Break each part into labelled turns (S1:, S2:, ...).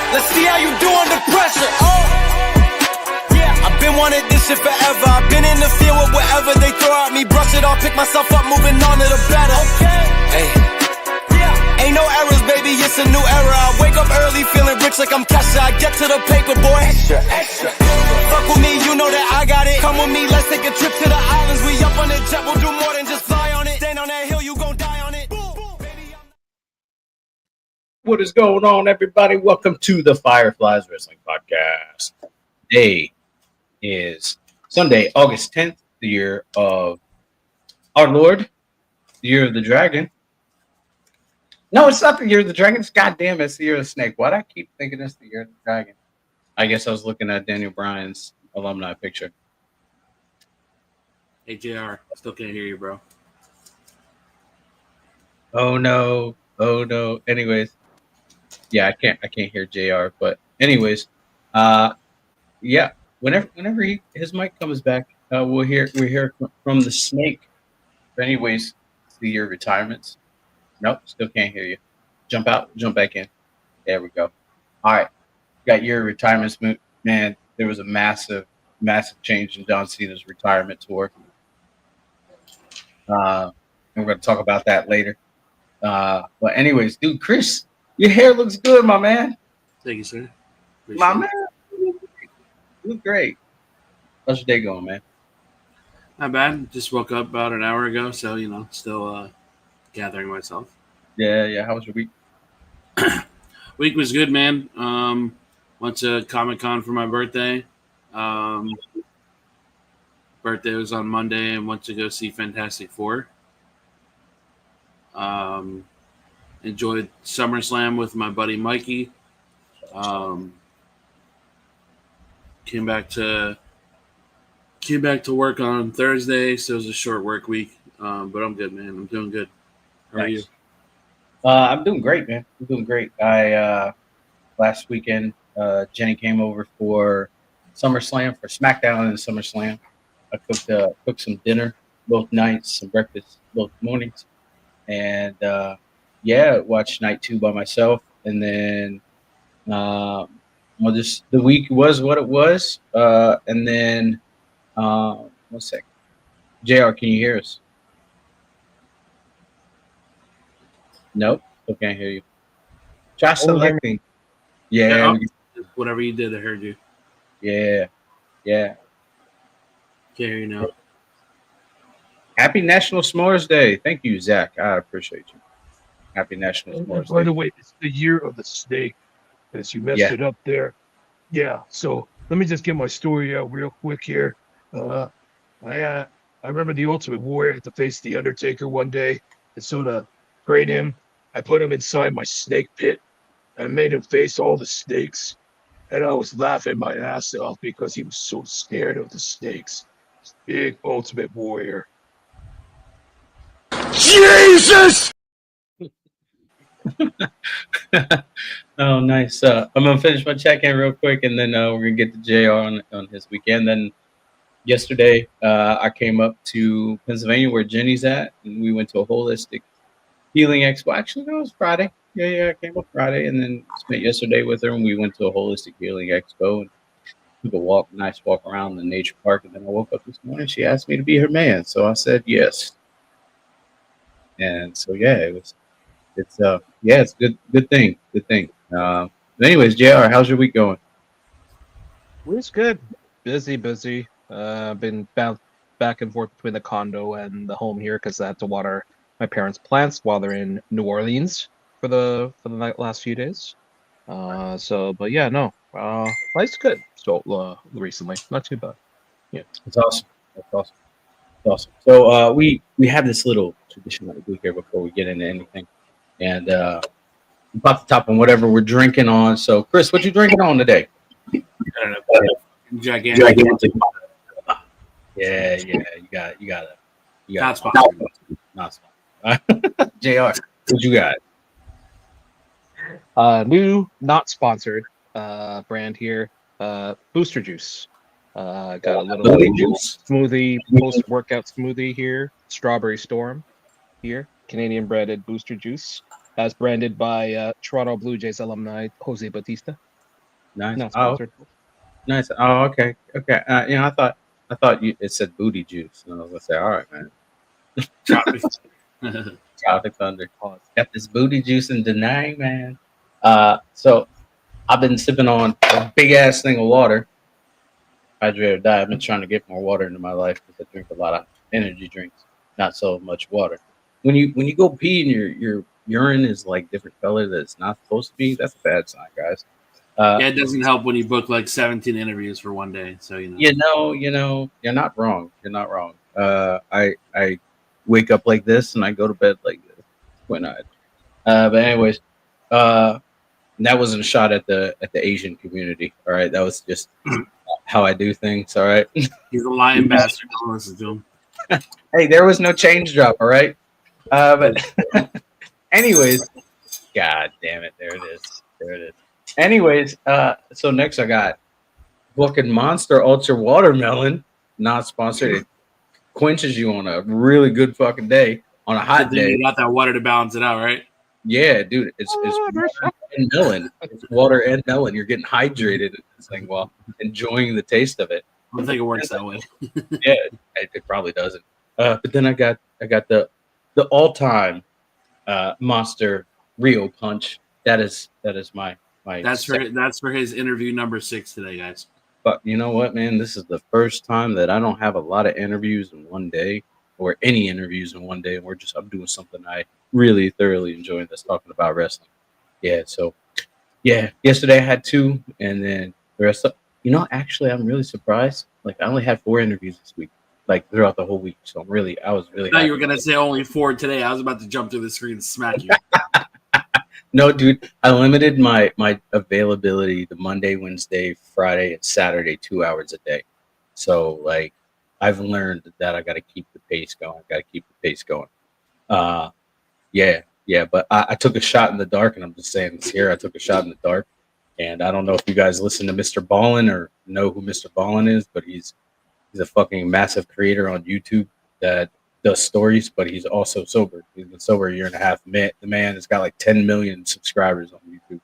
S1: Let's see how you do under pressure. Oh, yeah. I've been wanting this shit forever. I've been in the field with whatever they throw at me. Brush it off, pick myself up, moving on to the better. Okay. Hey. Yeah. Ain't no errors, baby, it's a new era. I wake up early, feeling rich like I'm Kesha. I get to the paper, boy. Extra, extra. Fuck with me, you know that I got it. Come with me, let's take a trip to the islands. We up on the jet, we'll do more than just fly on it. Stand on that hill, you gon' die on it.
S2: What is going on, everybody? Welcome to the Fireflies Wrestling Podcast. Today is Sunday, August 10th, the year of our Lord, the year of the dragon. No, it's not the year of the dragon. It's goddamn, it's the year of the snake. Why do I keep thinking it's the year of the dragon? I guess I was looking at Daniel Bryan's alumni picture.
S3: Hey, JR, still can't hear you, bro.
S2: Oh no. Anyways. Yeah, I can't hear JR, but anyways, yeah, whenever his mic comes back, we'll hear from the snake. But anyways, it's the year of retirements. Nope, still can't hear you. Jump out, jump back in. There we go. All right, got your retirements, man. There was a massive change in John Cena's retirement tour. And we're going to talk about that later. But anyways, dude, Chris, your hair looks good, my man.
S3: Thank you, sir. Appreciate
S2: My man, you look great. How's your day going, man?
S3: Not bad. Just woke up about an hour ago, so still gathering myself.
S2: Yeah. How was your week?
S3: Week was good, man. Went to Comic-Con for my birthday. Birthday was on Monday, and went to go see Fantastic Four. Enjoyed SummerSlam with my buddy Mikey. Came back to work on Thursday, so it was a short work week. But I'm good, man. I'm doing good. How are you?
S2: I'm doing great, man. I'm doing great. I last weekend, Jenny came over for SummerSlam, for Smackdown and SummerSlam. I cooked some dinner both nights, some breakfast both mornings, and watched night 2 by myself, and then the week was what it was, and then 1 second. JR, can you hear us? Nope, still can't hear you. Try selecting. Yeah,
S3: whatever you did, I heard you.
S2: Yeah.
S3: Can't hear you now.
S2: Happy National S'mores Day. Thank you, Zach. I appreciate you. Happy National S'mores Day.
S4: By the way, it's the year of the snake, as you messed it up there. Yeah, so let me just get my story out real quick here. I remember the Ultimate Warrior had to face the Undertaker one day, and so to train him, I put him inside my snake pit. I made him face all the snakes, and I was laughing my ass off because he was so scared of the snakes. Big Ultimate Warrior.
S1: Jesus!
S2: Oh, nice. I'm gonna finish my check-in real quick, and then we're gonna get to JR on his weekend. Then yesterday, I came up to Pennsylvania where Jenny's at, and we went to a holistic healing expo. Actually, that was Friday. Yeah, I came up Friday, and then spent yesterday with her, and we went to a holistic healing expo and took a nice walk around the nature park. And then I woke up this morning. She asked me to be her man, so I said yes. And so it's a good thing. But anyways, JR, how's your week going?
S5: Week's good. Busy. Been bounced back and forth between the condo and the home here because I had to water my parents' plants while they're in New Orleans for the last few days. Life's good. So recently, not too bad. Yeah,
S2: It's awesome. So we have this little tradition that we do here before we get into anything, and we pop the top on whatever we're drinking on. So Chris, what you drinking on today?
S3: I don't know. Gigantic.
S2: Yeah, you got it.
S3: Not sponsored.
S2: Not sponsored. JR, what you got?
S5: New, not sponsored brand here. Booster Juice. Got a little smoothie, post-workout smoothie here. Strawberry Storm here. Canadian branded Booster Juice. As branded by Toronto Blue Jays alumni Jose Bautista.
S2: Nice.
S5: Not
S2: Oh,
S5: sponsored.
S2: nice. Oh, okay. Okay. I thought it said booty juice, and I was gonna say, all right, man.
S3: Tropic.
S2: Tropic Thunder.
S5: Pause.
S2: Got this booty juice in Denang, man. So I've been sipping on a big ass thing of water. Hydrate or die. I've been trying to get more water into my life because I drink a lot of energy drinks, not so much water. When you go pee and your urine is like different color that it's not supposed to be, that's a bad sign, guys.
S3: Yeah, it doesn't help when you book like 17 interviews for one day. So
S2: you're not wrong. You're not wrong. I wake up like this and I go to bed like this. Quite not. But anyways, that wasn't a shot at the Asian community. All right, that was just how I do things. All right.
S3: he's a lying bastard. Don't listen to him.
S2: Hey, there was no change drop. All right. But anyways, God damn it, there it is. There it is. Anyways, so next I got fucking Monster Ultra Watermelon, not sponsored. It quenches you on a really good fucking day. On a hot
S3: Good thing
S2: day,
S3: you got that water to balance it out, right?
S2: yeah, dude, it's water and melon. It's water and melon. You're getting hydrated in this thing while enjoying the taste of it.
S3: I don't think it works that way.
S2: Yeah, it probably doesn't. But then I got the all-time Monster Rio Punch. That is my
S3: That's for his interview number 6 today, guys.
S2: But you know what, man? This is the first time that I don't have a lot of interviews in one day, or any interviews in one day. And I'm doing something I really thoroughly enjoy. That's talking about wrestling. Yeah. So, yeah. Yesterday I had 2, and then the rest. Actually, I'm really surprised. Like I only had 4 interviews this week, like throughout the whole week. So I was really.
S3: I thought
S2: happy.
S3: you were gonna say only 4 today. I was about to jump through the screen and smack you.
S2: No, dude, I limited my availability the Monday, Wednesday, Friday, and Saturday 2 hours a day. So like I've learned that I got to keep the pace going. Yeah. But I took a shot in the dark, and I'm just saying this here. I took a shot in the dark, and I don't know if you guys listen to Mr. Ballin or know who Mr. Ballin is, but he's a fucking massive creator on YouTube that does stories, but he's also sober. He's been sober a year and a half. The man has got like 10 million subscribers on YouTube.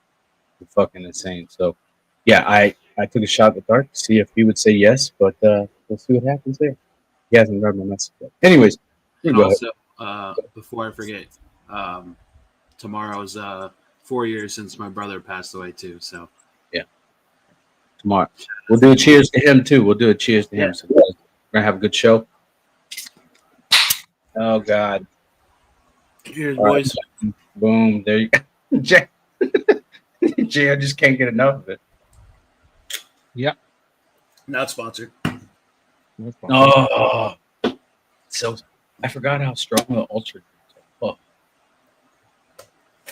S2: It's fucking insane. So, yeah, I took a shot in the dark to see if he would say yes, but we'll see what happens there. He hasn't read my message yet. Anyways, you
S3: And
S2: go ahead.
S3: also, before I forget, tomorrow's 4 years since my brother passed away too. So
S2: Tomorrow we'll do a cheers to him too. We'll do a cheers to him.
S3: Yeah.
S2: So we're gonna have a good show. Oh God.
S3: cheers,
S2: All right.
S3: boys.
S2: Boom. There you go. Jay, I just can't get enough of it.
S3: Not sponsored.
S2: Oh, so I forgot how strong the ultra is. Oh,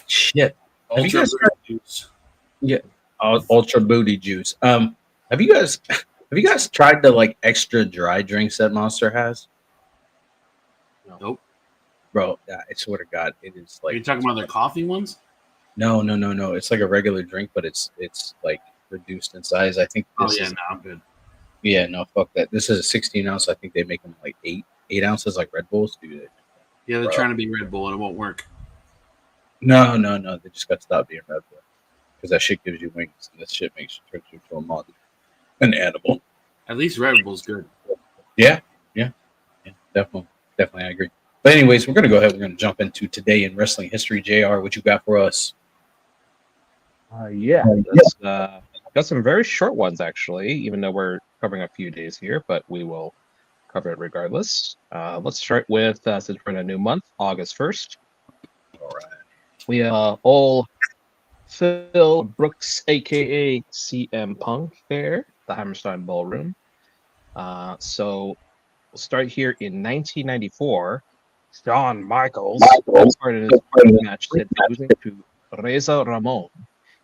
S2: shit. Have you
S3: Ultra
S2: guys
S3: juice.
S2: Yeah, ultra booty juice. Have you guys tried the like extra dry drinks that Monster has?
S3: Nope.
S2: Bro, I swear to God, it is
S3: Are
S2: like
S3: you talking about their coffee ones?
S2: no. It's like a regular drink, but it's like reduced in size. I think
S3: Oh
S2: this
S3: yeah,
S2: is
S3: no, I'm good.
S2: yeah, no, fuck that. This is a 16 ounce. I think they make them like 8 ounces, like Red Bulls. Dude,
S3: Yeah, they're
S2: Bro.
S3: trying to be Red Bull and it won't work.
S2: no. They just got to stop being Red Bull because that shit gives you wings, and that shit turns you into a monkey, an animal.
S3: At least Red Bull's good.
S2: Yeah, definitely, I agree. But anyways, we're gonna go ahead. We're gonna jump into today in wrestling history. Jr., what you got for us?
S5: Got some very short ones actually, even though we're covering a few days here, but we will cover it regardless. Let's start with since we're in a new month, August 1st.
S2: All right.
S5: We have all Phil Brooks, aka CM Punk, there, the Hammerstein Ballroom. So we'll start here in 1994. Shawn Michaels started his first match losing to Reza Ramon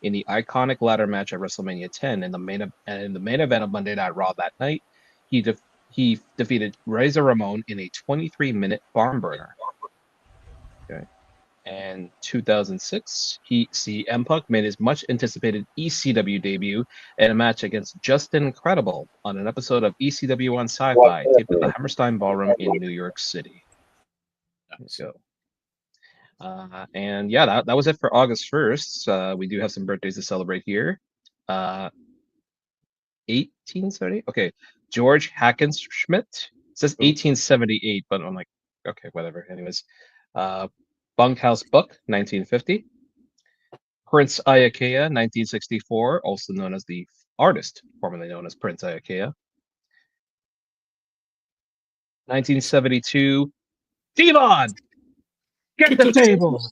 S5: in the iconic ladder match at WrestleMania 10. In the main event of Monday Night Raw that night, he defeated Reza Ramon in a 23-minute barn burner. Okay. And 2006, CM Punk made his much anticipated ECW debut in a match against Justin Incredible on an episode of ECW on Sci-Fi, taped at the Hammerstein Ballroom in New York City. Let's go. And yeah, that was it for August 1st. We do have some birthdays to celebrate here. 1870. Okay, George Hackenschmidt. It says 1878, but I'm like, okay, whatever. Anyways, Bunkhouse Book, 1950. Prince Ayakea, 1964, also known as the artist formerly known as Prince Ayakea. 1972, Devon, get the table.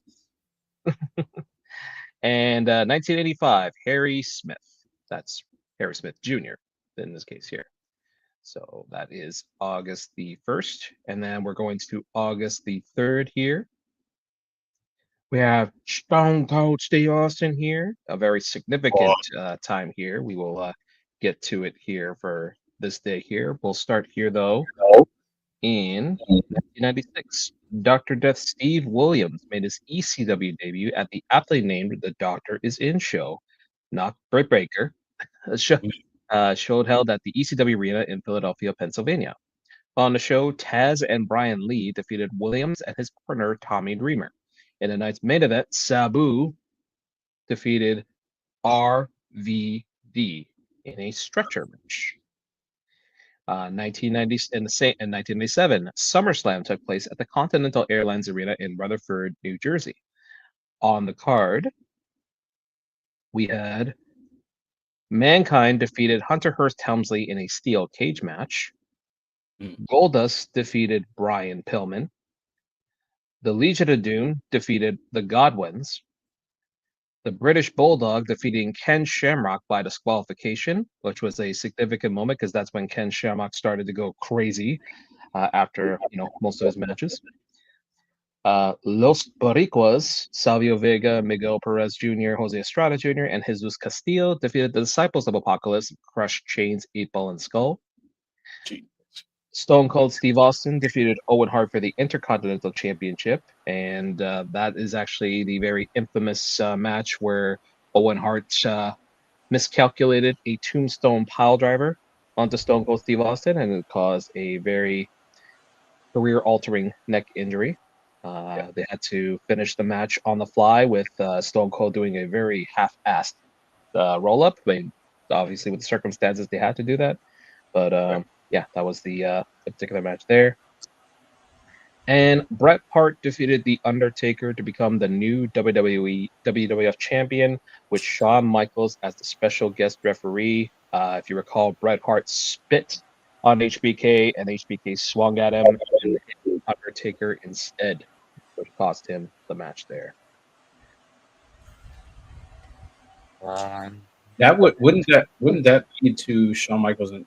S5: And 1985, Harry Smith. That's Harry Smith Jr. in this case here. So that is August the 1st. And then we're going to August the 3rd here. We have Stone Cold Steve Austin here, a very significant time here. We will get to it here for this day here. We'll start here, though, in 1996. Dr. Death Steve Williams made his ECW debut at the aptly named The Doctor Is In show, not Britt Baker. A show held at the ECW Arena in Philadelphia, Pennsylvania. On the show, Taz and Brian Lee defeated Williams and his partner Tommy Dreamer. In the night's main event, Sabu defeated RVD in a stretcher match. 1997, SummerSlam took place at the Continental Airlines Arena in Rutherford, New Jersey. On the card, we had Mankind defeated Hunter Hearst Helmsley in a steel cage match. Goldust defeated Brian Pillman. The Legion of Doom defeated the Godwins. The British Bulldog defeating Ken Shamrock by disqualification, which was a significant moment because that's when Ken Shamrock started to go crazy after most of his matches. Los Boricuas, Savio Vega, Miguel Perez Jr., Jose Estrada Jr., and Jesus Castillo defeated the Disciples of Apocalypse, Crush, Chains, 8-Ball, and Skull. Stone Cold Steve Austin defeated Owen Hart for the Intercontinental Championship, and that is actually the very infamous match where Owen Hart miscalculated a tombstone piledriver onto Stone Cold Steve Austin, and it caused a very career-altering neck injury. They had to finish the match on the fly with Stone Cold doing a very half-assed roll-up. I mean, obviously, with the circumstances, they had to do that, but yeah, that was the particular match there. And Bret Hart defeated The Undertaker to become the new WWF champion, with Shawn Michaels as the special guest referee. If you recall, Bret Hart spit on HBK, and HBK swung at him and hit Undertaker instead, which cost him the match there.
S2: That wouldn't that lead to Shawn Michaels and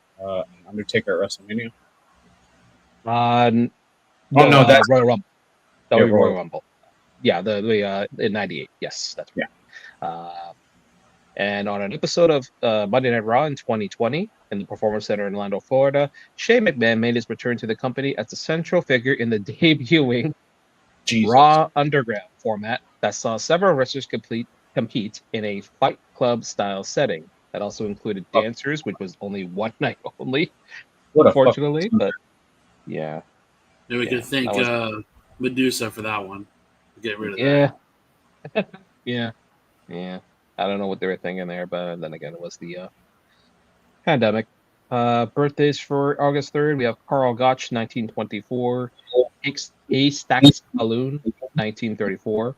S2: Undertaker at WrestleMania? No, that's
S5: Royal Rumble. That
S2: Yeah,
S5: was
S2: Royal
S5: Royal Rumble. Yeah, the in '98. Yes, that's right. And on an episode of Monday Night Raw in 2020 in the Performance Center in Orlando, Florida, Shane McMahon made his return to the company as the central figure in the debuting Raw Underground format that saw several wrestlers compete in a Fight Club style setting. That also included dancers, which was only one night only, unfortunately. But yeah.
S3: Maybe we could thank Medusa for that one. Get rid of
S5: that. Yeah. I don't know what they were thinking there, but then again, it was the pandemic. Birthdays for August 3rd, we have Carl Gotch, 1924. A Stacks Balloon, 1934.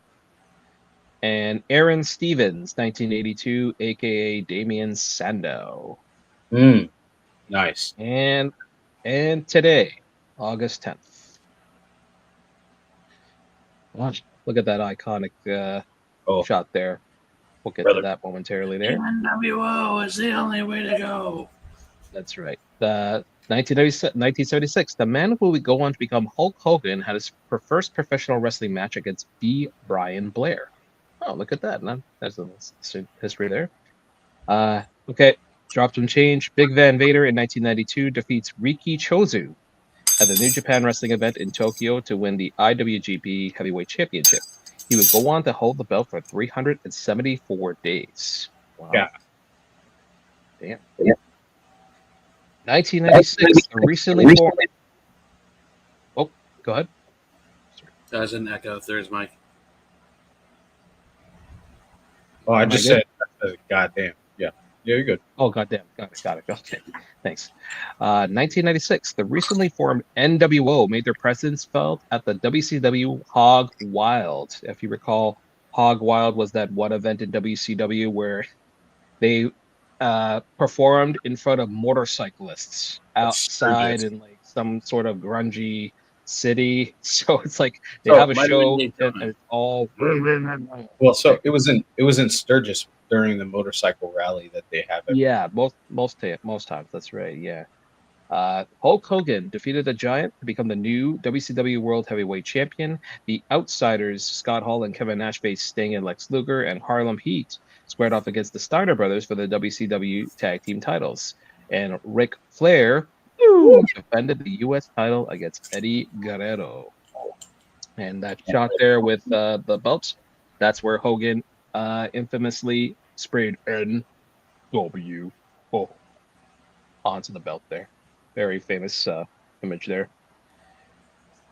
S5: And Aaron Stevens, 1982, a.k.a. Damien Sandow.
S2: Nice.
S5: And today, August 10th. Look at that iconic shot there. We'll get to that momentarily there.
S3: NWO is the only way to go.
S5: That's right. 1976, the man who would go on to become Hulk Hogan had his first professional wrestling match against B. Brian Blair. Oh, look at that. There's a history there. Okay, drop some change. Big Van Vader in 1992 defeats Riki Chozu at the New Japan Wrestling event in Tokyo to win the IWGP Heavyweight Championship. He would go on to hold the belt for 374 days. Wow.
S2: Yeah.
S5: Damn. 1996, the recently formed... Oh, go ahead.
S3: There's an echo. There's Mike.
S2: Oh, I just said, goddamn. Yeah. Yeah, you're good.
S5: Oh, goddamn. Got it. Okay. Thanks. 1996, the recently formed NWO made their presence felt at the WCW Hog Wild. If you recall, Hog Wild was that one event in WCW where they performed in front of motorcyclists outside in like some sort of grungy city. So it's like they
S2: So
S5: have a
S3: Might have been
S5: show and
S3: Daytona.
S5: it's all
S2: well, so it was in Sturgis during the motorcycle rally that they have every
S5: yeah, most times that's right. Yeah. Hulk Hogan defeated the Giant to become the new WCW World Heavyweight Champion. The Outsiders, Scott Hall and Kevin Nash faced Sting and Lex Luger, and Harlem Heat squared off against the Steiner Brothers for the WCW Tag Team titles. And Ric Flair defended the U.S. title against Eddie Guerrero. And that shot there with the belts, that's where Hogan infamously sprayed NWO onto the belt there. Very famous image there.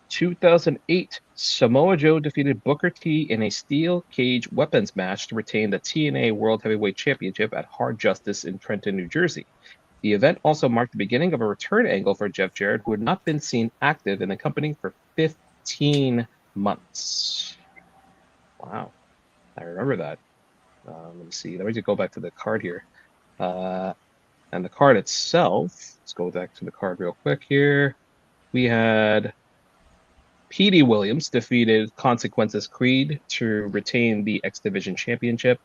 S5: 2008, Samoa Joe defeated Booker T in a steel cage weapons match to retain the TNA World Heavyweight Championship at Hard Justice in Trenton, New Jersey. The event also marked the beginning of a return angle for Jeff Jarrett, who had not been seen active in the company for 15 months. Wow, I remember that. Let me see. Let me just go back to the card here. And the card itself, let's go back to the card real quick here. We had Petey Williams defeated Consequences Creed to retain the X Division Championship.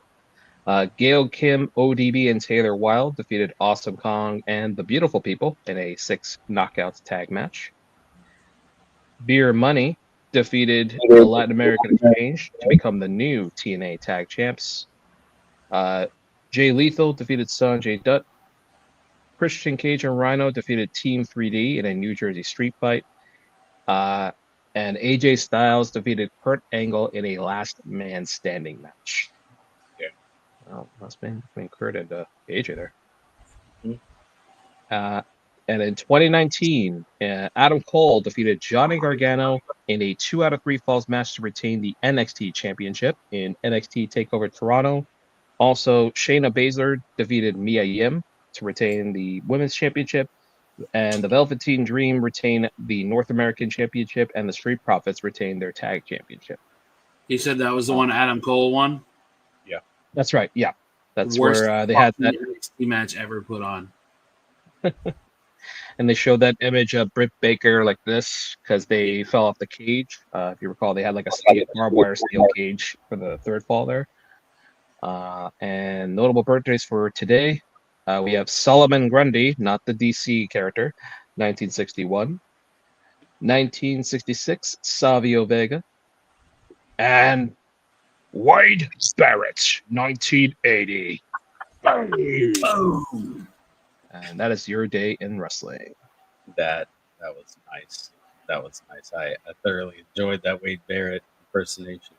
S5: Gail Kim, ODB, and Taylor Wilde defeated Awesome Kong and the Beautiful People in a 6 knockouts tag match. Beer Money defeated the Latin American Exchange to become the new TNA Tag Champs. Jay Lethal defeated Sanjay Dutt. Christian Cage and Rhino defeated Team 3D in a New Jersey street fight. And AJ Styles defeated Kurt Angle in a last man standing match.
S2: Yeah.
S5: Well, must be between Kurt and AJ there.
S2: Mm-hmm.
S5: And in 2019, Adam Cole defeated Johnny Gargano in a 2 out of 3 falls match to retain the NXT Championship in NXT TakeOver Toronto. Also, Shayna Baszler defeated Mia Yim to retain the Women's Championship, and the Velveteen Dream retain the North American Championship, and the Street Profits retain their Tag Championship.
S3: He said that was the one Adam Cole won.
S2: Yeah,
S5: that's right. Yeah, that's
S3: worst
S5: where they had that
S3: NXT match ever put on.
S5: And they showed that image of Britt Baker like this because they fell off the cage. If you recall, they had like a barbed wire steel cage for the third fall there. And notable birthdays for today. We have Solomon Grundy, not the DC character, 1961. 1966, Savio Vega. And Wade Barrett, 1980.
S3: Boom.
S5: And that is your day in wrestling.
S2: That was nice. That was nice. I thoroughly enjoyed that Wade Barrett impersonation.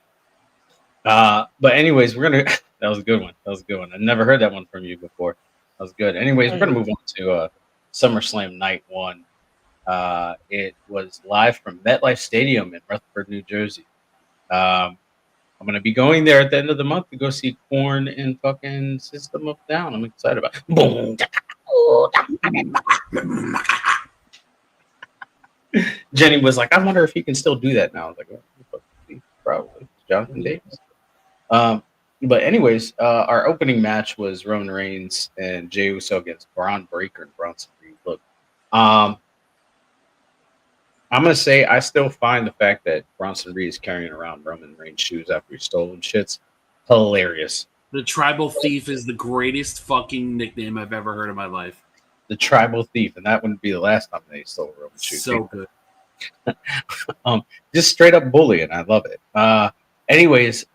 S2: But anyways, we're gonna. That was a good one. That was a good one. I never heard that one from you before. That was good. Anyways, we're gonna move on to SummerSlam Night 1. It was live from MetLife Stadium in Rutherford, New Jersey. I'm gonna be going there at the end of the month to go see Korn and fucking System of a Down. I'm excited about it. Boom. Jenny was like, I wonder if he can still do that now. I was like, oh, probably. Jonathan Davis. But anyways, our opening match was Roman Reigns and Jey Uso against Braun Breaker and Bronson Reed. Look, I'm gonna say I still find the fact that Bronson Reed is carrying around Roman Reigns' shoes after he stole them shit's hilarious.
S3: The Tribal Thief is the greatest fucking nickname I've ever heard in my life.
S2: The Tribal Thief, and that wouldn't be the last time they stole Roman's shoes.
S3: So good.
S2: Just straight up bullying. I love it. Anyways,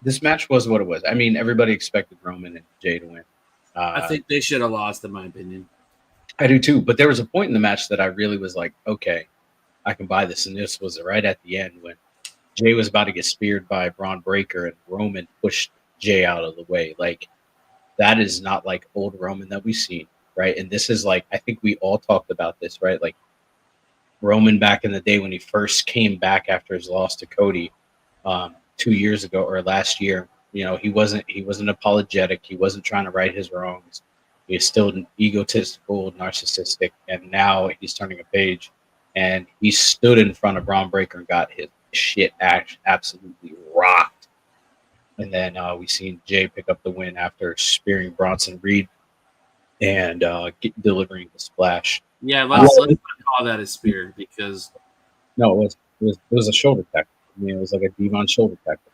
S2: this match was what it was. I mean, everybody expected Roman and Jey to win.
S3: I think they should have lost, in my opinion.
S2: I do too. But there was a point in the match that I really was like, okay, I can buy this. And this was right at the end when Jey was about to get speared by Braun Breaker and Roman pushed Jey out of the way. Like, that is not like old Roman that we've seen, right? And this is like, I think we all talked about this, right? Like Roman back in the day when he first came back after his loss to Cody 2 years ago or last year, he wasn't apologetic. He wasn't trying to right his wrongs. He's still egotistical, narcissistic, and now he's turning a page. And he stood in front of Braun Breaker and got his shit absolutely rocked. And then we seen Jay pick up the win after spearing Bronson Reed and delivering the splash.
S3: Yeah, let's not call that a spear because
S2: no, it was a shoulder tackle. I mean, it was like a Devon shoulder tackle.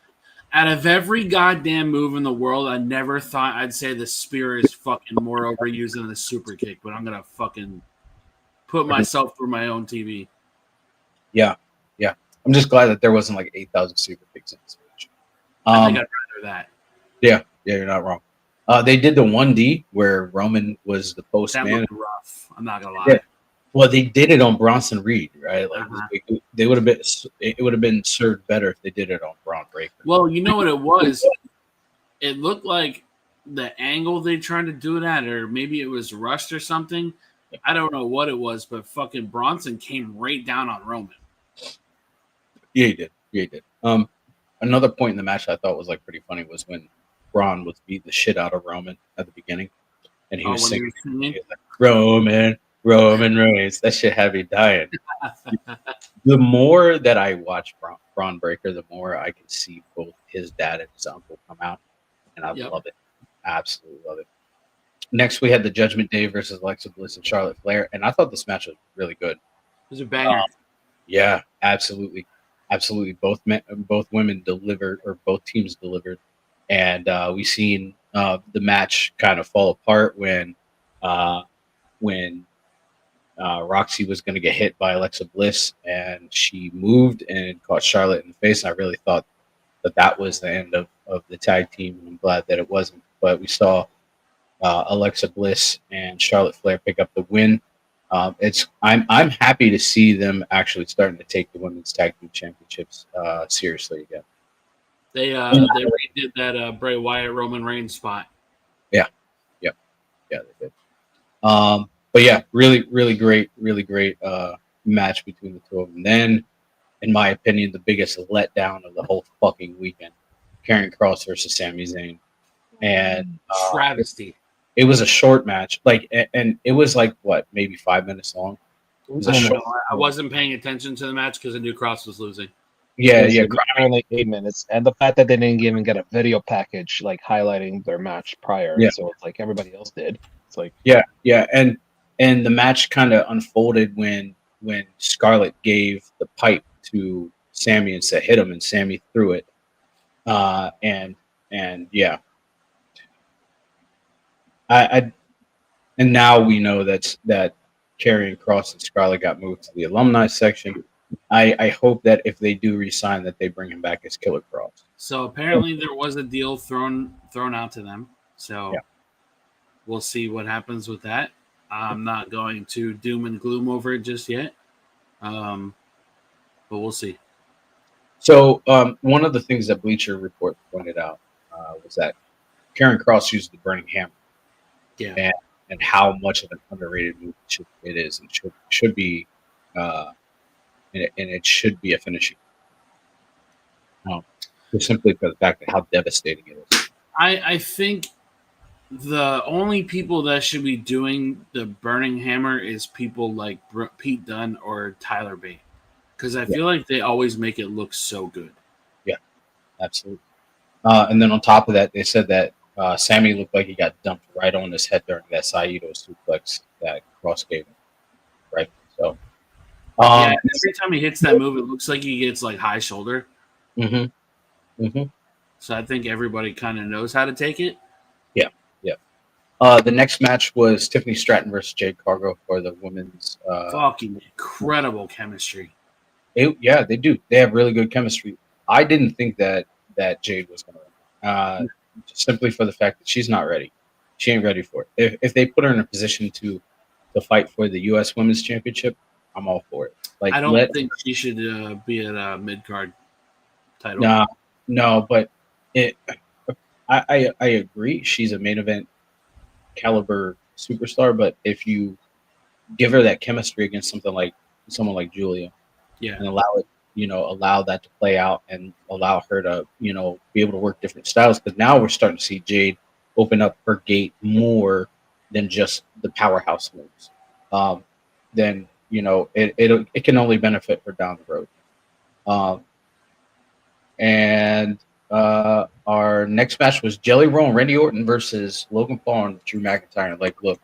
S3: out of every goddamn move in the world, I never thought I'd say the spear is fucking more overused than the super kick, but I'm gonna fucking put myself through my own TV.
S2: Yeah. I'm just glad that there wasn't like 8,000 super kicks in this match.
S3: I think I'd rather that.
S2: Yeah, you're not wrong. They did the 1D where Roman was the post
S3: That
S2: man.
S3: looked rough. I'm not gonna lie.
S2: Yeah. Well, they did it on Bronson Reed, right? Like they would have been. It would have been served better if they did it on Braun Breaker.
S3: Well, you know what it was? It looked like the angle they tried to do it at, or maybe it was rushed or something. I don't know what it was, but fucking Bronson came right down on Roman.
S2: Yeah, he did. Another point in the match I thought was like pretty funny was when Braun was beating the shit out of Roman at the beginning, and he was singing, he was like, Roman Reigns. That shit had me dying. The more that I watch Braun Breaker, the more I can see both his dad and his uncle come out, and I love it. Absolutely love it. Next, we had the Judgment Day versus Alexa Bliss and Charlotte Flair, and I thought this match was really good.
S3: It was a banger.
S2: Yeah, absolutely. Both women delivered, or both teams delivered, and we seen the match kind of fall apart when Roxy was going to get hit by Alexa Bliss, and she moved and caught Charlotte in the face. And I really thought that was the end of the tag team, and I'm glad that it wasn't. But we saw Alexa Bliss and Charlotte Flair pick up the win. I'm happy to see them actually starting to take the women's tag team championships seriously again.
S3: They redid that Bray Wyatt Roman Reigns spot.
S2: Yeah, they did. But yeah, really great match between the two of them. Then, in my opinion, the biggest letdown of the whole fucking weekend: Karrion Kross versus Sami Zayn, and
S3: travesty.
S2: It was a short match, and it was like what, maybe 5 minutes long. It was
S3: I wasn't paying attention to the match because I knew Kross was losing.
S2: Yeah.
S5: Like 8 minutes, and the fact that they didn't even get a video package like highlighting their match prior, so it's like everybody else did. It's like
S2: and the match kind of unfolded when Scarlett gave the pipe to Sami and said hit him, and Sami threw it, and and now we know that Karrion Kross and Scarlett got moved to the alumni section. I hope that if they do resign, that they bring him back as Killer Kross.
S3: So apparently there was a deal thrown out to them. So we'll see what happens with that. I'm not going to doom and gloom over it just yet, but we'll see.
S2: So one of the things that Bleacher Report pointed out was that Karrion Kross used the Burning Hammer.
S3: Yeah.
S2: And how much of an underrated move it is, and should be, and it should be a finishing. Just simply for the fact of how devastating it is.
S3: I think the only people that should be doing the Burning Hammer is people like Pete Dunne or Tyler Bate, because I feel like they always make it look so good. Yeah,
S2: absolutely. And then on top of that, they said that Sami looked like he got dumped right on his head during that Saito suplex that Kross gave him. Right. So,
S3: every time he hits that move, it looks like he gets like high shoulder. So I think everybody kind of knows how to take it. Yeah.
S2: The next match was Tiffany Stratton versus Jade Cargill for the women's.
S3: Fucking incredible chemistry.
S2: They do. They have really good chemistry. I didn't think that Jade was going to. Simply for the fact that she's not ready. She ain't ready for it. If they put her in a position to fight for the U.S. Women's Championship, I'm all for it. Like,
S3: I don't think she should be at a mid-card title.
S2: No, but I agree. She's a main event caliber superstar, but if you give her that chemistry against someone like Julia, and allow that to play out and allow her to, be able to work different styles. Because now we're starting to see Jade open up her gate more than just the powerhouse moves. Then it can only benefit her down the road. And our next match was Jelly Roll and Randy Orton versus Logan Paul and Drew McIntyre. Like, look,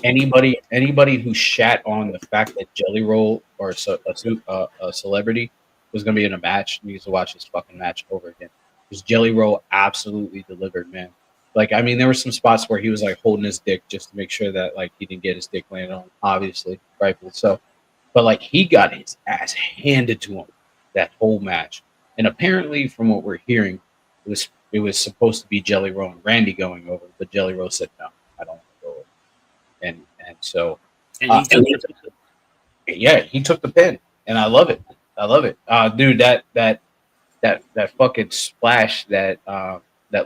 S2: anybody who shat on the fact that Jelly Roll or a celebrity was going to be in a match needs to watch this fucking match over again. Because Jelly Roll absolutely delivered, man. Like, I mean, there were some spots where he was like holding his dick just to make sure that like he didn't get his dick landed on, obviously, rightfully so. But like he got his ass handed to him that whole match. And apparently, from what we're hearing, it was supposed to be Jelly Roll and Randy going over, but Jelly Roll said no, I don't want to go over. And so he took the pin, and I love it. Dude, that fucking splash that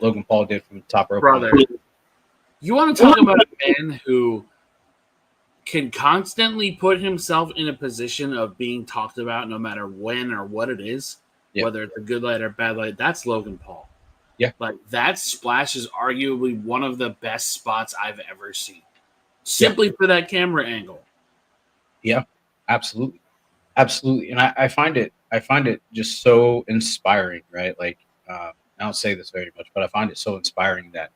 S2: Logan Paul did from the top rope.
S3: Brother, you want to talk about a man who can constantly put himself in a position of being talked about no matter when or what it is, whether it's a good light or bad light. That's Logan Paul.
S2: Yeah.
S3: Like, that splash is arguably one of the best spots I've ever seen. Simply for that camera angle.
S2: Yeah, absolutely. And I find it just so inspiring, right? Like, I don't say this very much, but I find it so inspiring that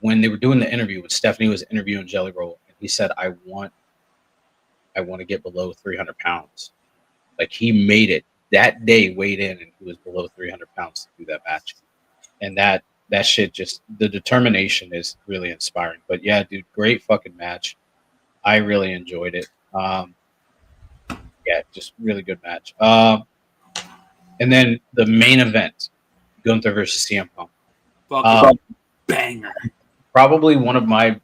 S2: when they were doing the interview, when Stephanie was interviewing Jelly Roll, and he said, I want to get below 300 pounds. Like, he made it that day, weighed in, and he was below 300 pounds to do that match. And that shit, just the determination is really inspiring. But yeah, dude, great fucking match. I really enjoyed it. Yeah, just really good match. And then the main event, Gunther versus CM Punk.
S3: Fucking banger.
S2: Probably one of my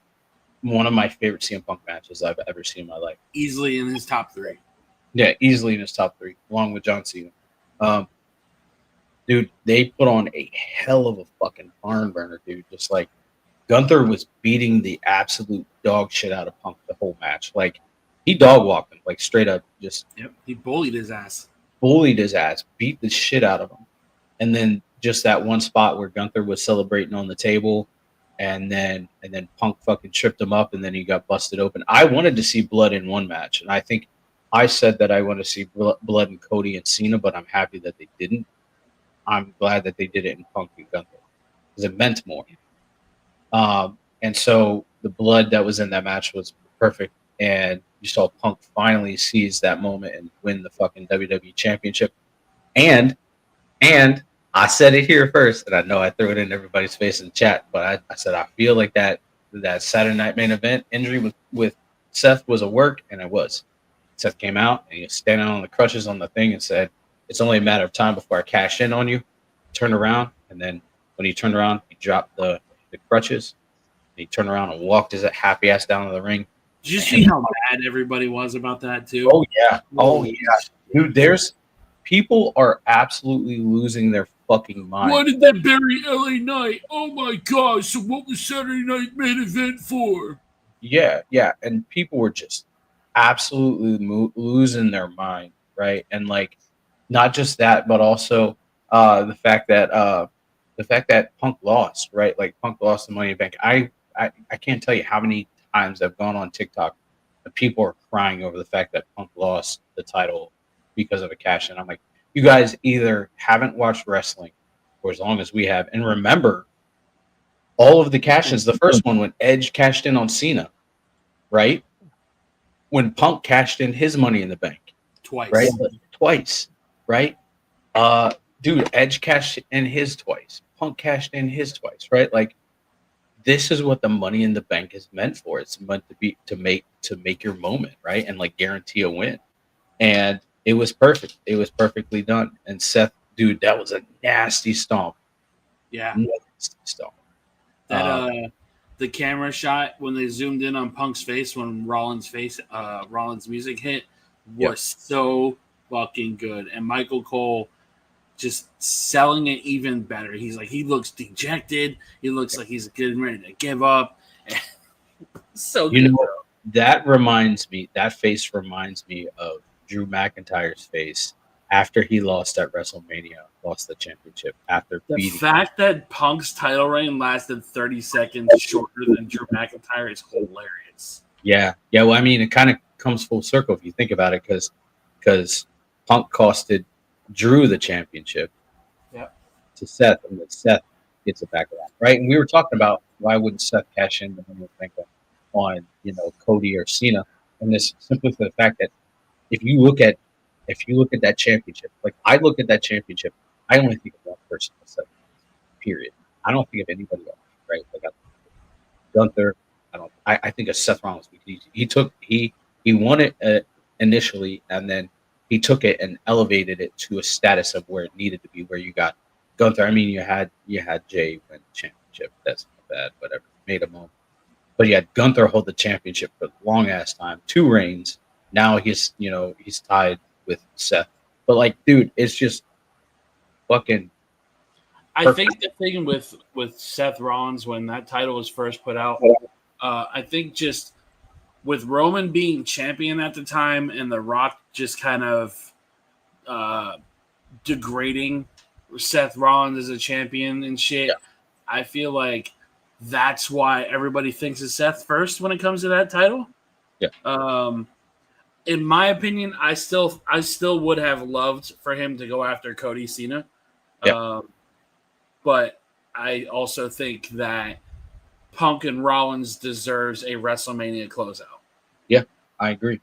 S2: favorite CM Punk matches I've ever seen in my life.
S3: Easily in his top 3.
S2: Yeah, easily in his top 3, along with John Cena. Dude, they put on a hell of a fucking barn burner, dude. Just like Gunther was beating the absolute dog shit out of Punk the whole match. Like, he dog walked him, like straight up, just
S3: he bullied his ass.
S2: Beat the shit out of him. And then just that one spot where Gunther was celebrating on the table, and then Punk fucking tripped him up, and then he got busted open. I wanted to see blood in one match, and I think I said that I want to see blood in Cody and Cena, but I'm happy that they didn't. I'm glad that they did it in Punk and Gunther because it meant more. And so the blood that was in that match was perfect, and you saw Punk finally seize that moment and win the fucking WWE Championship. And I said it here first, and I know I threw it in everybody's face in the chat, but I said I feel like that Saturday Night Main Event injury with Seth was a work, and it was. Seth came out and he was standing on the crutches on the thing and said, "It's only a matter of time before I cash in on you." Turned around, and then when he turned around, he dropped the crutches. He turned around and walked his happy ass down to the ring.
S3: Did you see how mad everybody was about that too?
S2: Oh yeah, dude. There's people are absolutely losing their fucking mind.
S3: Why did they bury LA Knight? Oh my god! So what was Saturday Night Main Event for?
S2: Yeah, and people were just absolutely losing their mind, right? And like, not just that, but also the fact that Punk lost, right? Like, Punk lost the Money in the Bank. I can't tell you how many times I've gone on TikTok and people are crying over the fact that Punk lost the title because of a cash in. I'm like, you guys either haven't watched wrestling for as long as we have, and remember all of the cash-ins. The first one when Edge cashed in on Cena, right? When Punk cashed in his Money in the Bank. Twice, right? Dude, Edge cashed in his twice. Punk cashed in his twice, right? Like, this is what the Money in the Bank is meant for. It's meant to be to make your moment, right? And like guarantee a win. And it was perfect. It was perfectly done. And Seth, dude, that was a nasty stomp.
S3: Yeah.
S2: Nasty stomp.
S3: That the camera shot when they zoomed in on Punk's face when Rollins' music hit was so fucking good. And Michael Cole just selling it even better. He's like, he looks dejected. He looks like he's getting ready to give up. So
S2: you know, that face reminds me of Drew McIntyre's face after he lost at WrestleMania, lost the championship after
S3: The
S2: beating.
S3: fact that Punk's title reign lasted 30 seconds shorter than Drew McIntyre is hilarious.
S2: Yeah. Well, I mean, it kind of comes full circle if you think about it, because Punk costed Drew the championship to Seth, and then Seth gets it back around, right? And we were talking about why wouldn't Seth cash in the Money in the Bank on Cody or Cena, and this simply for the fact that if you look at that championship, like I look at that championship, I only think of one person, Seth, period. I don't think of anybody else, right? Like Gunther. I think of Seth Rollins. He won it initially, and then he took it and elevated it to a status of where it needed to be. Where you got Gunther. I mean, you had Jay win the championship. That's not bad. Whatever, made a moment. But you had Gunther hold the championship for a long ass time, 2 reigns. Now he's tied with Seth. But like, dude, it's just fucking.
S3: I think the thing with Seth Rollins when that title was first put out, I think just with Roman being champion at the time and The Rock just kind of degrading Seth Rollins as a champion and shit, I feel like that's why everybody thinks of Seth first when it comes to that title.
S2: Yeah.
S3: In my opinion, I still would have loved for him to go after Cody Cena.
S2: Yeah.
S3: But I also think that Punk and Rollins deserves a WrestleMania closeout.
S2: Yeah, I agree.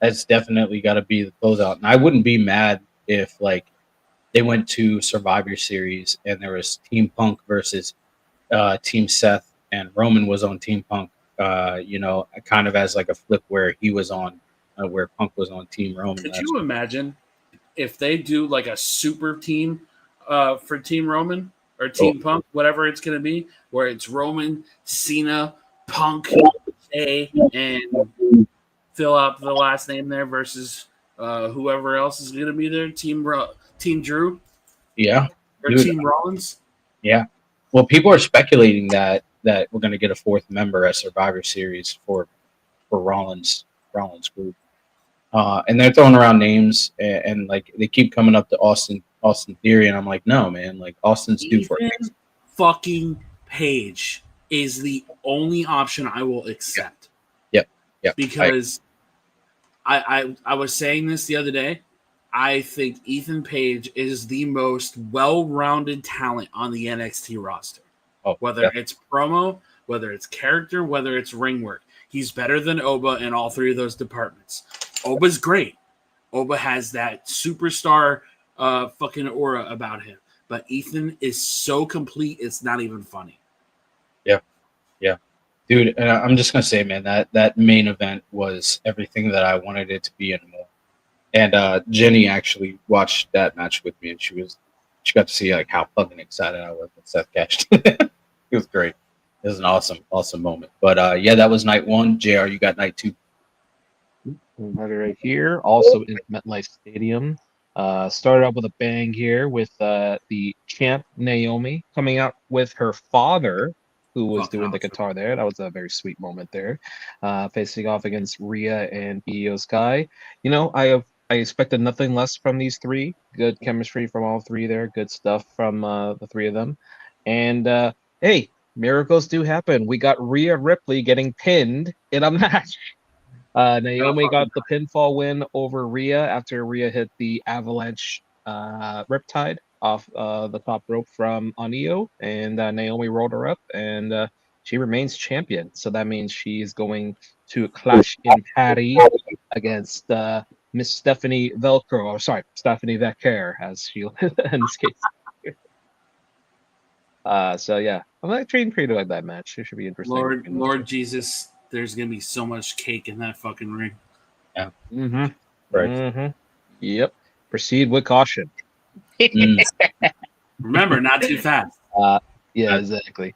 S2: That's definitely got to be the closeout. And I wouldn't be mad if like they went to Survivor Series and there was Team Punk versus Team Seth, and Roman was on Team Punk. Kind of as like a flip where he was on, where Punk was on Team Roman.
S3: Could you imagine if they do like a super team for Team Roman or Team Punk, whatever it's going to be, where it's Roman, Cena, Punk, Jay, and fill out the last name there versus whoever else is going to be there, Team Drew,
S2: yeah,
S3: or Team Rollins.
S2: Yeah. Well, people are speculating that we're going to get a 4th member at Survivor Series for Rollins group, and they're throwing around names and like they keep coming up to Austin Theory, and I'm like, no, man, like Austin's due for it.
S3: Fucking Page is the only option I will accept.
S2: Yep.
S3: Because I was saying this the other day. I think Ethan Page is the most well-rounded talent on the NXT roster. Whether it's promo, whether it's character, whether it's ring work. He's better than Oba in all 3 of those departments. Oba's great. Oba has that superstar fucking aura about him. But Ethan is so complete, it's not even funny.
S2: Yeah. Dude, I'm just going to say, man, that main event was everything that I wanted it to be and more. And Jenny actually watched that match with me, and she got to see like how fucking excited I was when Seth cashed. It was great. It was an awesome moment. But yeah, that was night 1. JR, you got night 2.
S5: Right here, also in MetLife Stadium. Started out with a bang here with the champ Naomi coming out with her father, who was doing the guitar there. That was a very sweet moment there. Facing off against Rhea and Io Sky. I expected nothing less from these 3. Good chemistry from all 3 there. Good stuff from the 3 of them. And hey, miracles do happen. We got Rhea Ripley getting pinned in a match. Naomi got the pinfall win over Rhea after Rhea hit the avalanche riptide off the top rope from Io, and Naomi rolled her up, and she remains champion. So that means she's going to clash in Patty against Miss Stephanie Stephanie Vecker, as she in this case. So yeah, I'm like treating pretty like that match. It should be interesting.
S3: Lord Jesus, there's gonna be so much cake in that fucking ring.
S2: Yeah.
S5: Mm-hmm.
S2: Right.
S5: Mm-hmm. Yep. Proceed with caution.
S3: Remember, not too fast.
S5: Yeah, exactly.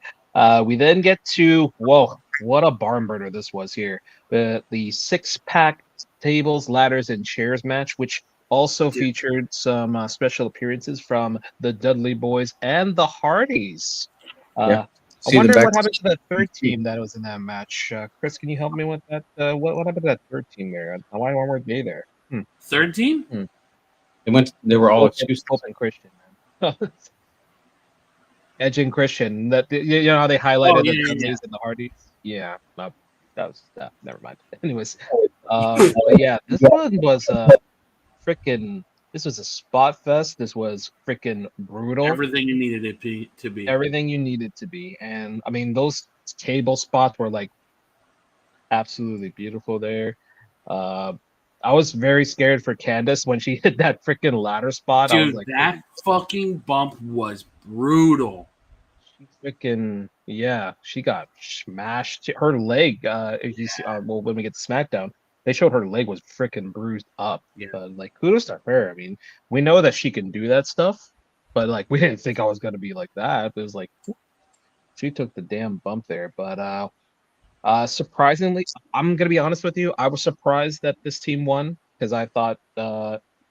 S5: We then get to what a barn burner this was here. The 6-pack tables, ladders, and chairs match, which also featured some special appearances from the Dudley Boys and the Hardys. I wonder what happened to the 3rd team that was in that match. Chris, can you help me with that? What happened to that 3rd team there? Why weren't they there?
S3: 3rd team?
S2: It They were all
S5: Hope
S2: excuses.
S5: and Christian, man. Edge and Christian. That you know how they highlighted the Dudleys and the Hardys. Yeah, that was never mind. Anyways, but yeah, this one was freaking. This was a spot fest. This was freaking brutal.
S3: Everything you needed it to be.
S5: Everything you needed to be, and I mean those table spots were like absolutely beautiful there. Uh, I was very scared for Candace when she hit that freaking ladder spot. I was
S3: Dude,
S5: like,
S3: that fucking bump was brutal.
S5: she freaking yeah, she got smashed. Her leg, if you see, well, when we get to SmackDown, they showed her leg was freaking bruised up.
S3: Yeah.
S5: Like kudos to her. I mean, we know that she can do that stuff, but like we didn't think I was gonna be like that. It was like she took the damn bump there. But surprisingly, I'm gonna be honest with you. I was surprised that this team won because I thought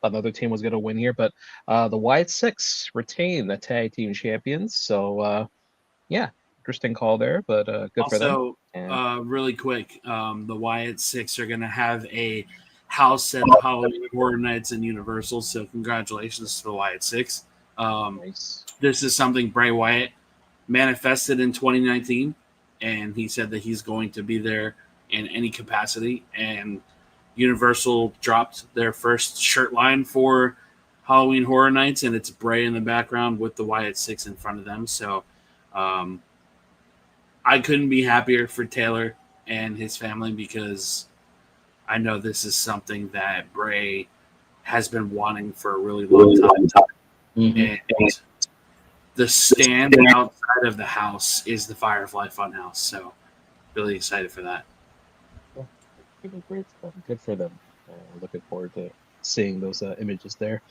S5: another team was gonna win here. But the Wyatt Six retain the tag team champions. So yeah, interesting call there, but good for them.
S3: Also,
S5: And
S3: really quick, the Wyatt Six are going to have a house at the Halloween Horror Nights in Universal. So congratulations to the Wyatt Six.
S5: nice.
S3: This is something Bray Wyatt manifested in 2019, and he said that he's going to be there in any capacity. And Universal dropped their first shirt line for Halloween Horror Nights, and it's Bray in the background with the Wyatt Six in front of them. So I couldn't be happier for Taylor and his family because I know this is something that Bray has been wanting for a really long time.
S2: Mhm.
S3: And the stand outside of the house is the Firefly Funhouse. So really excited for that.
S5: Great stuff. Good for them. Looking forward to seeing those images there.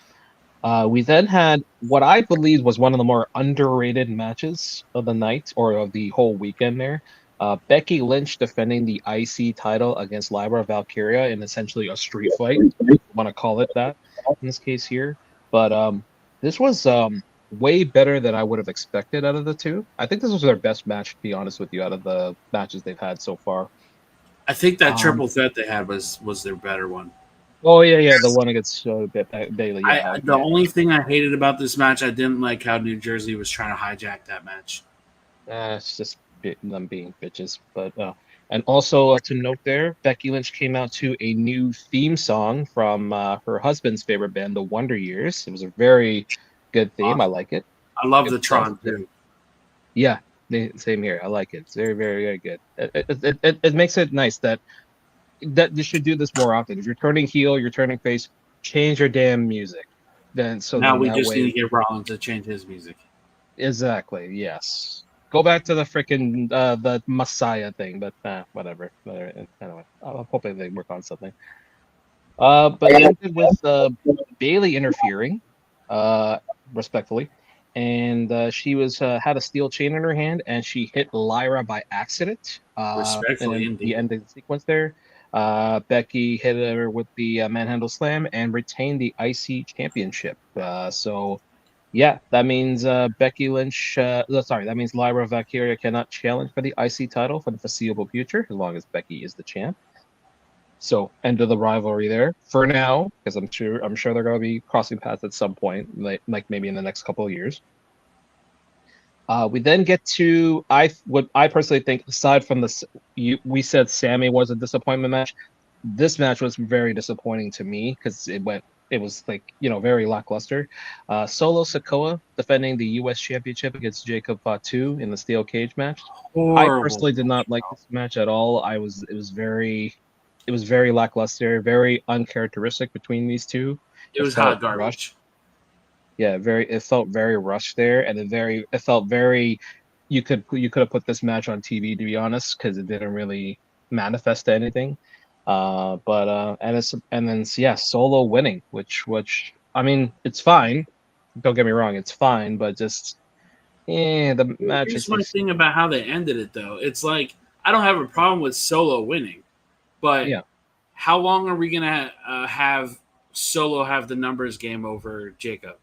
S5: We then had what I believe was one of the more underrated matches of the night or of the whole weekend there. Becky Lynch defending the IC title against Lyra Valkyria in essentially a street fight. I want to call it that in this case here. But this was way better than I would have expected out of the two. I think this was their best match, to be honest with you, out of the matches they've had so far.
S3: I think that triple threat they had was their better one.
S5: Oh yeah, the one against Bailey. Yeah,
S3: The only thing I hated about this match, I didn't like how New Jersey was trying to hijack that match.
S5: it's just them being bitches. But and also to note there, Becky Lynch came out to a new theme song from her husband's favorite band, The Wonder Years. It was a very good theme.
S3: Awesome.
S5: I like it.
S3: I love
S5: Good
S3: the Tron
S5: stuff.
S3: too.
S5: Yeah, same here. I like it. It's very, very, very good. It makes it nice that you should do this more often. If you're turning heel, you're turning face, change your damn music. Then
S3: Now
S5: then
S3: we
S5: that
S3: just
S5: way,
S3: need to get Rollins to change his music.
S5: exactly. Yes. Go back to the freaking the Messiah thing, but whatever. Anyway, I'm hoping they work on something. But it ended with Bailey interfering, respectfully, and she was had a steel chain in her hand, and she hit Lyra by accident.
S3: Respectfully,
S5: and then
S3: indeed.
S5: the ending sequence there. Becky hit her with the manhandle slam and retained the IC championship. So, yeah, that means Becky Lynch. That means Lyra Valkyria cannot challenge for the IC title for the foreseeable future as long as Becky is the champ. So, end of the rivalry there for now, because I'm sure they're going to be crossing paths at some point, like maybe in the next couple of years. We then get to what I personally think, aside from we said Sammy was a disappointment match. This match was very disappointing to me because it was like very lackluster. Solo Sikoa defending the U.S. Championship against Jacob Fatu in the steel cage match. I personally did not like this match at all. It was very lackluster, very uncharacteristic between these two.
S3: It was
S5: felt
S3: hot garbage.
S5: rushed. Yeah, it felt very rushed there, and it felt very. You could have put this match on TV, to be honest, because it didn't really manifest to anything. And then Solo winning, which I mean, it's fine. Don't get me wrong, it's fine, but just the match
S3: Here's
S5: is
S3: my thing about how they ended it, though. It's like I don't have a problem with Solo winning, but
S5: yeah.
S3: How long are we gonna have Solo have the numbers game over Jacob?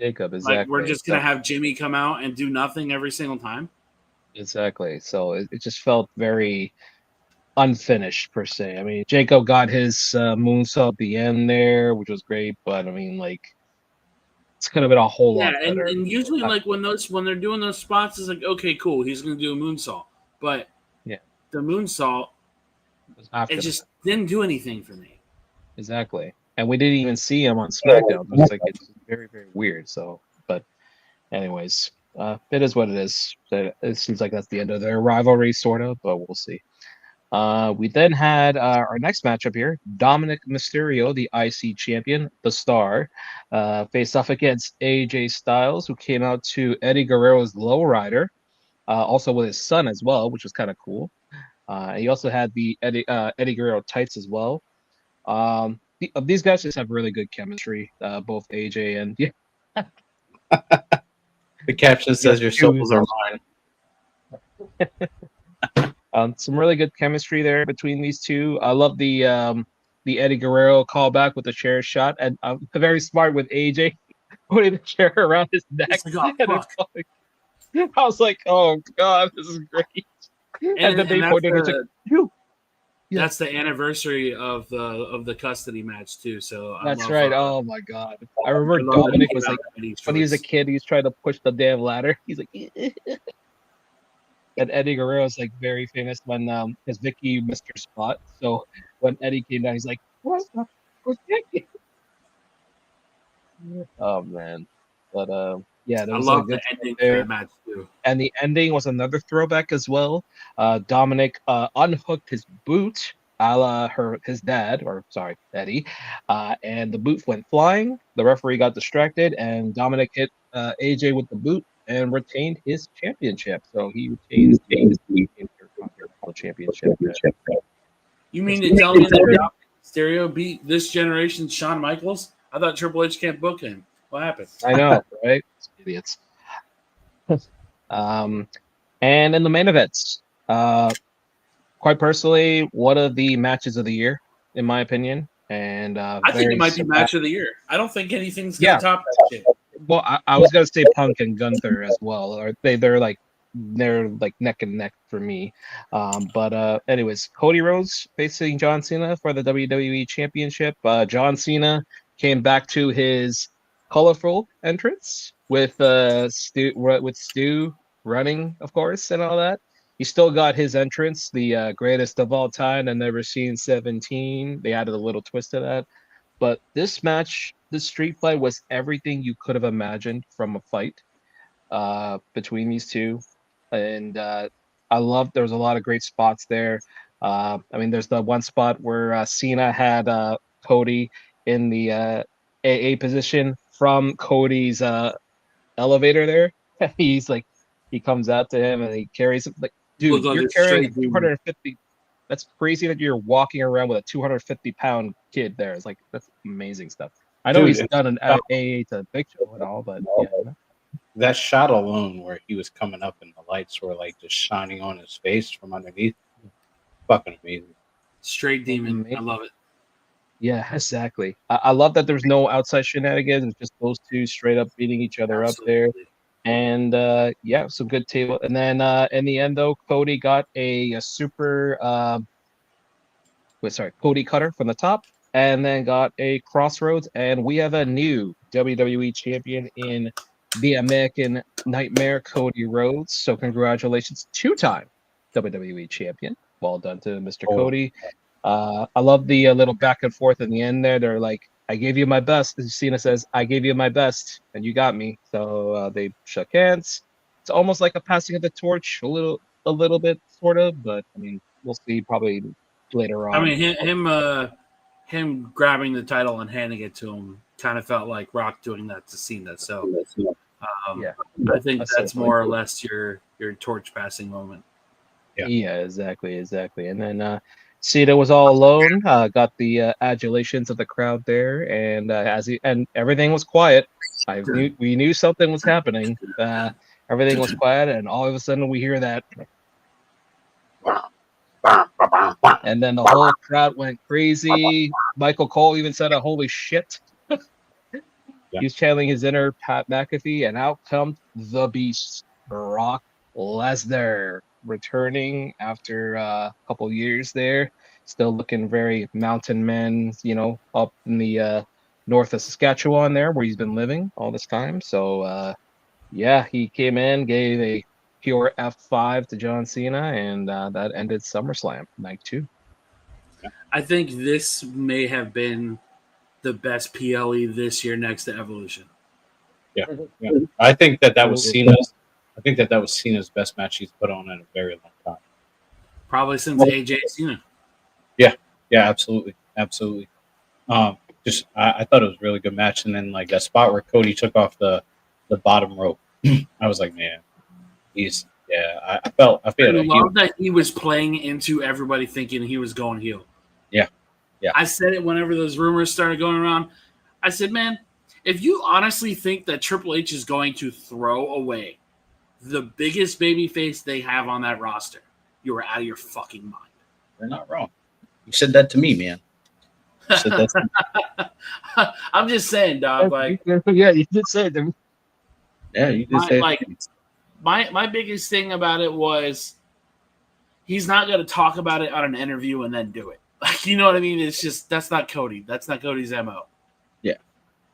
S5: Exactly.
S3: Like we're just gonna have Jimmy come out and do nothing every single time.
S5: Exactly. So it just felt very unfinished per se. I mean, Jacob got his moonsault at the end there, which was great, but I mean, like It's gonna be a whole
S3: Yeah,
S5: lot
S3: and,
S5: better.
S3: and usually like when they're doing those spots, it's like okay, cool, he's gonna do a moonsault, but
S5: Yeah.
S3: the moonsault
S5: After
S3: it
S5: the
S3: just didn't do anything for me.
S5: exactly, and we didn't even see him on SmackDown. So it's like it's very very weird. So, but anyways, it is what it is. It seems like that's the end of their rivalry, sort of, but we'll see. We then had our next matchup here: Dominic Mysterio, the IC champion, the Star, faced off against AJ Styles, who came out to Eddie Guerrero's Lowrider, also with his son as well, which was kind of cool. He also had the Eddie Guerrero tights as well. These guys just have really good chemistry, both AJ and yeah.
S2: The caption says your souls are mine.
S5: Some really good chemistry there between these two. I love the Eddie Guerrero callback with the chair shot, and very smart with AJ putting the chair around his neck.
S3: It's like, oh,
S5: And
S3: fuck.
S5: I was like, oh god, this is great. And then they pointed to you. Yeah.
S3: That's the anniversary of the custody match too. So
S5: That's right. Oh my god, I remember Dominic was like when he was a kid, he was trying to push the damn ladder. He's like. And Eddie Guerrero is like very famous when his Vicky missed her spot. So when Eddie came down, he's like, "What's Vicky?" Oh man, but yeah, there
S3: I
S5: was
S3: love
S5: a good
S3: the ending
S5: there.
S3: to that match too.
S5: And the ending was another throwback as well. Dominic unhooked his boot, a la his dad, or sorry, Eddie, and the boot went flying. The referee got distracted, and Dominic hit AJ with the boot and retained his championship. So he retains the Intercontinental Championship.
S3: You mean to tell me that Dominic Mysterio beat this generation's Shawn Michaels? I thought Triple H can't book him. What happened?
S5: I know, right? Idiots. And in the main events, quite personally, one of the matches of the year, in my opinion. And
S3: I think it might be match of the year. I don't think anything's gonna top that shit.
S5: Well, I was gonna say Punk and Gunther as well. Or they're like neck and neck for me. But anyways, Cody Rhodes facing John Cena for the WWE Championship. John Cena came back to his colorful entrance with Stu running, of course, and all that. He still got his entrance, the greatest of all time and never seen 17. They added a little twist to that. But this match, this street fight was everything you could have imagined from a fight between these two. And I loved there was a lot of great spots there. I mean, there's the one spot where Cena had Cody in the AA position from Cody's elevator there. He's like, he comes out to him and he carries him like, dude, you're carrying a 250. That's crazy that you're walking around with a 250-pound kid there. It's like, that's amazing stuff. I know he's done an AA to Big Show and all, but yeah.
S2: That shot alone where he was coming up and the lights were like just shining on his face from underneath. Fucking amazing.
S3: Straight demon. I love it.
S5: Yeah, exactly. I love that there's no outside shenanigans. It's just those two straight up beating each other up there. And yeah, some good table. And then in the end, though, Cody got a super Cody cutter from the top, and then got a crossroads, and we have a new WWE champion in the American Nightmare, Cody Rhodes. So congratulations, two-time WWE champion. Well done to Mr. Cody. I love the little back and forth in the end there. They're like, I gave you my best. As Cena says, I gave you my best, and you got me. So they shook hands. It's almost like a passing of the torch, a little bit, sort of. But I mean, we'll see probably later on.
S3: I mean, him grabbing the title and handing it to him kind of felt like Rock doing that to Cena. So
S5: yeah,
S3: I think that's more or less your torch passing moment.
S5: Yeah, exactly. And then Cena was all alone. Got the adulations of the crowd there, and and everything was quiet. We knew something was happening. Everything was quiet, and all of a sudden we hear that, and then the whole crowd went crazy. Michael Cole even said, "Holy shit!" He's channeling his inner Pat McAfee, and out comes the Beast, Brock Lesnar, returning after a couple years there, still looking very mountain man, up in the north of Saskatchewan there, where he's been living all this time. So yeah, he came in, gave a pure F5 to John Cena, and that ended SummerSlam night 2.
S3: I think this may have been the best PLE this year next to Evolution.
S2: Yeah. I think that was Cena's. I think that was Cena's best match he's put on in a very long time.
S3: Probably since AJ Cena.
S2: Yeah, absolutely. Just I thought it was a really good match, and then like that spot where Cody took off the bottom rope, I was like, man, I felt
S3: I love that he was playing into everybody thinking he was going heel.
S2: Yeah.
S3: I said it whenever those rumors started going around. I said, man, if you honestly think that Triple H is going to throw away the biggest babyface they have on that roster, you are out of your fucking mind.
S2: You're not wrong. You said that to me, man.
S3: I'm just saying, dog. Like,
S5: yeah, you did say it to me.
S2: Yeah, you did say
S3: like, my biggest thing about it was he's not going to talk about it on an interview and then do it. Like, you know what I mean? It's just that's not Cody. That's not Cody's MO.
S2: Yeah,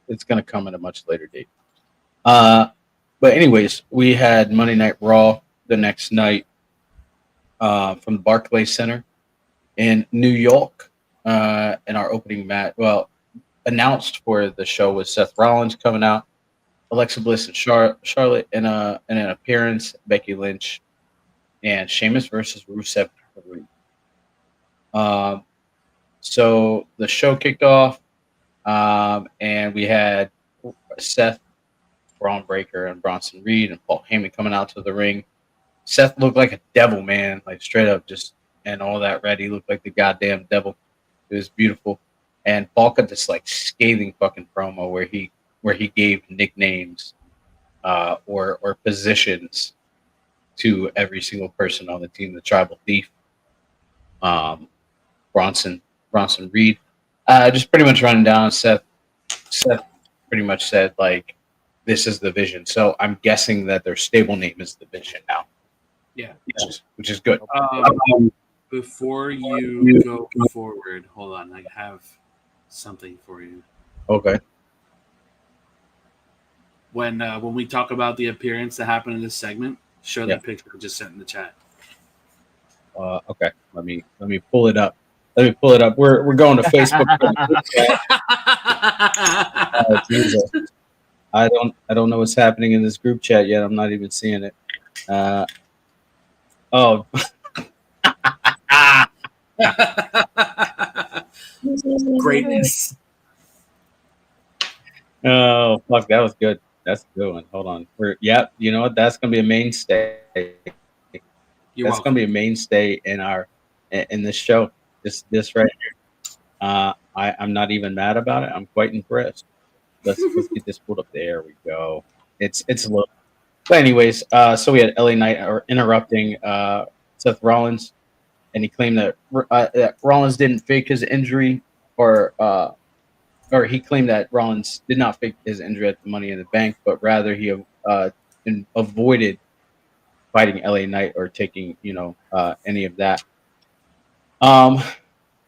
S2: it's going to come at a much later date. But anyways, we had Monday Night Raw the next night from the Barclays Center in New York. In our opening match, announced for the show was Seth Rollins coming out, Alexa Bliss and Charlotte in an appearance, Becky Lynch, and Sheamus versus Rusev 3. So the show kicked off, and we had Seth, Braun Breaker, and Bronson Reed and Paul Heyman coming out to the ring. Seth looked like a devil, man, like straight up, just and all that red. He looked like the goddamn devil. It was beautiful. And Paul got this like scathing fucking promo where he gave nicknames or positions to every single person on the team, the Tribal Thief, Bronson Reed. Just pretty much running down. Seth pretty much said like, this is the Vision. So I'm guessing that their stable name is the Vision now.
S3: Yeah,
S2: which is good.
S3: Before you go forward, hold on. I have something for you.
S2: Okay.
S3: When we talk about the appearance that happened in this segment, show that picture I just sent in the chat.
S2: Okay. Let me pull it up. We're going to Facebook. Jesus. I don't know what's happening in this group chat yet. I'm not even seeing it. Oh.
S3: Greatness.
S2: Oh fuck, that was good. That's a good one. Hold on. You know what? That's gonna be a mainstay. That's gonna be a mainstay in this show. This right here. I'm not even mad about it. I'm quite impressed. Let's get this pulled up. There we go. It's low. But anyways, so we had LA Knight interrupting Seth Rollins, and he claimed that Rollins didn't fake his injury, or he claimed that Rollins did not fake his injury at the Money in the Bank, but rather he avoided fighting LA Knight or taking any of that.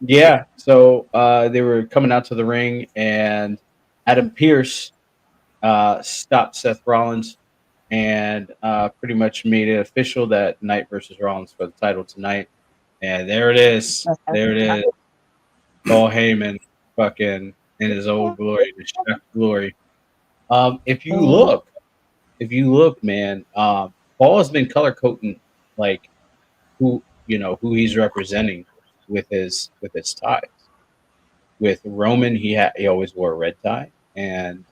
S2: Yeah. So they were coming out to the ring, and Adam Pearce stopped Seth Rollins and pretty much made it official that Knight versus Rollins for the title tonight. And there it is. Paul Heyman fucking in his old glory, his Chef glory. If you look, man, Paul has been color coding like who he's representing with his ties. With Roman, he always wore a red tie, and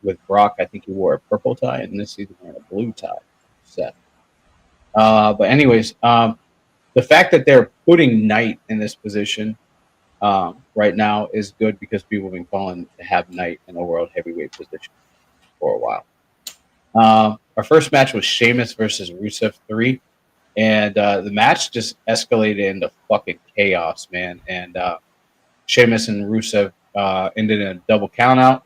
S2: with Brock, I think he wore a purple tie, and this season he had a blue tie. Seth. But anyways, the fact that they're putting Knight in this position right now is good because people have been calling to have Knight in a world heavyweight position for a while. Our first match was Sheamus versus Rusev 3, and the match just escalated into fucking chaos, man. And Sheamus and Rusev ended in a double countout,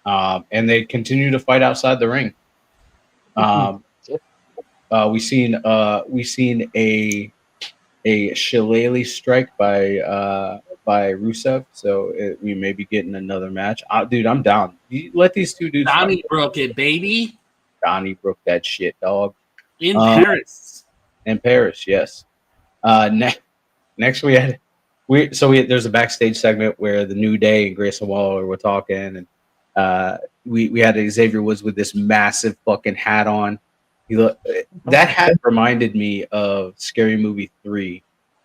S2: and they continue to fight outside the ring. We seen a shillelagh strike by by Rusev, so we may be getting another match. Dude, I'm down. You let these two dudes.
S3: Donnie broke it, baby.
S2: Donnie broke that shit, dog.
S3: In Paris.
S2: In Paris, yes. Next there's a backstage segment where the New Day and Grayson Waller were talking, and we had Xavier Woods with this massive fucking hat on. That hat reminded me of Scary Movie 3,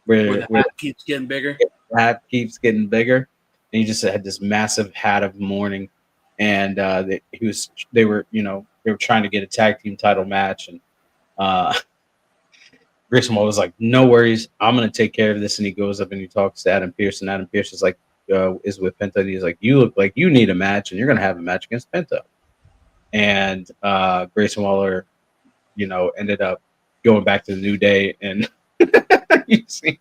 S2: where
S3: the hat keeps getting bigger.
S2: The hat keeps getting bigger, and he just had this massive hat of mourning, and they were trying to get a tag team title match, and Grayson Waller was like, "No worries, I'm gonna take care of this." And he goes up and he talks to Adam Pearce, and Adam Pearce is like, is with Penta. And he's like, "You look like you need a match, and you're gonna have a match against Penta." And Grayson Waller, ended up going back to the New Day, and you see,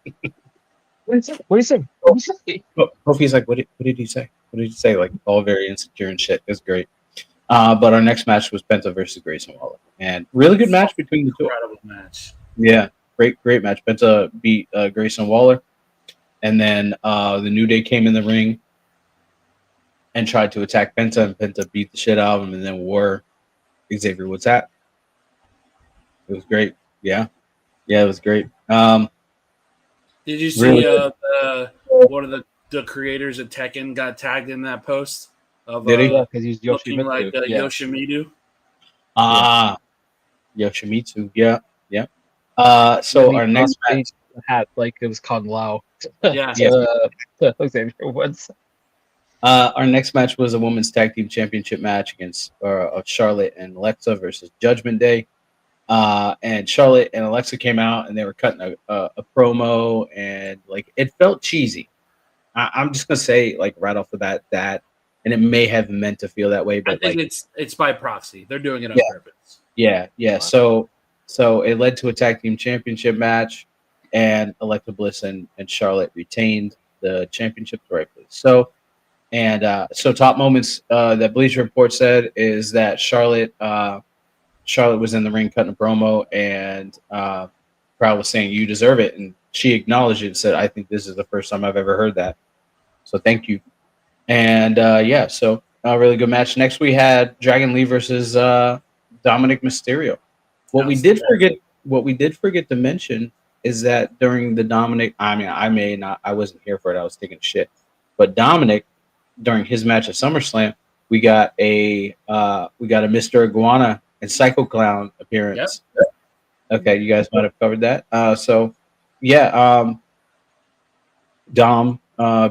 S5: What did he say?
S2: Kofi's like, what did he say? What did he say? Like, all very insecure and shit. It's great. But our next match was Penta versus Grayson Waller, and really good match between the two.
S3: Incredible match.
S2: Yeah, great match. Penta beat Grayson Waller, and then the New Day came in the ring and tried to attack Penta, and Penta beat the shit out of him, and then wore Xavier Woods' hat. It was great. Yeah, it was great.
S3: Did you see one of the creators of Tekken got tagged in that post?
S2: Did he?
S5: Yeah, because he's
S3: looking
S5: Yoshimitsu.
S3: like Yoshimitsu.
S2: Yoshimitsu. Yeah. So our next match
S5: hat like it was Kung Lao.
S3: Yeah.
S5: Xavier Woods.
S2: Our next match was a women's tag team championship match against Charlotte and Alexa versus Judgment Day. And Charlotte and Alexa came out and they were cutting a promo, and like it felt cheesy. I'm just gonna say, like, right off the bat, that, and it may have meant to feel that way, but
S3: I think it's by proxy. They're doing it on purpose.
S2: Yeah. So it led to a tag team championship match, and Alexa Bliss and Charlotte retained the championships rightfully. So top moments that Bleacher Report said is that Charlotte was in the ring cutting a promo, and crowd was saying, "You deserve it," and she acknowledged it and said, "I think this is the first time I've ever heard that. So thank you." And so a really good match. Next we had Dragon Lee versus Dominic Mysterio. What we did forget to mention is that during the Dominic, I wasn't here for it. I was taking shit. But Dominic, during his match at SummerSlam, we got a Mr. Iguana and Psycho Clown appearance. Yep. Okay, you guys might have covered that. Dom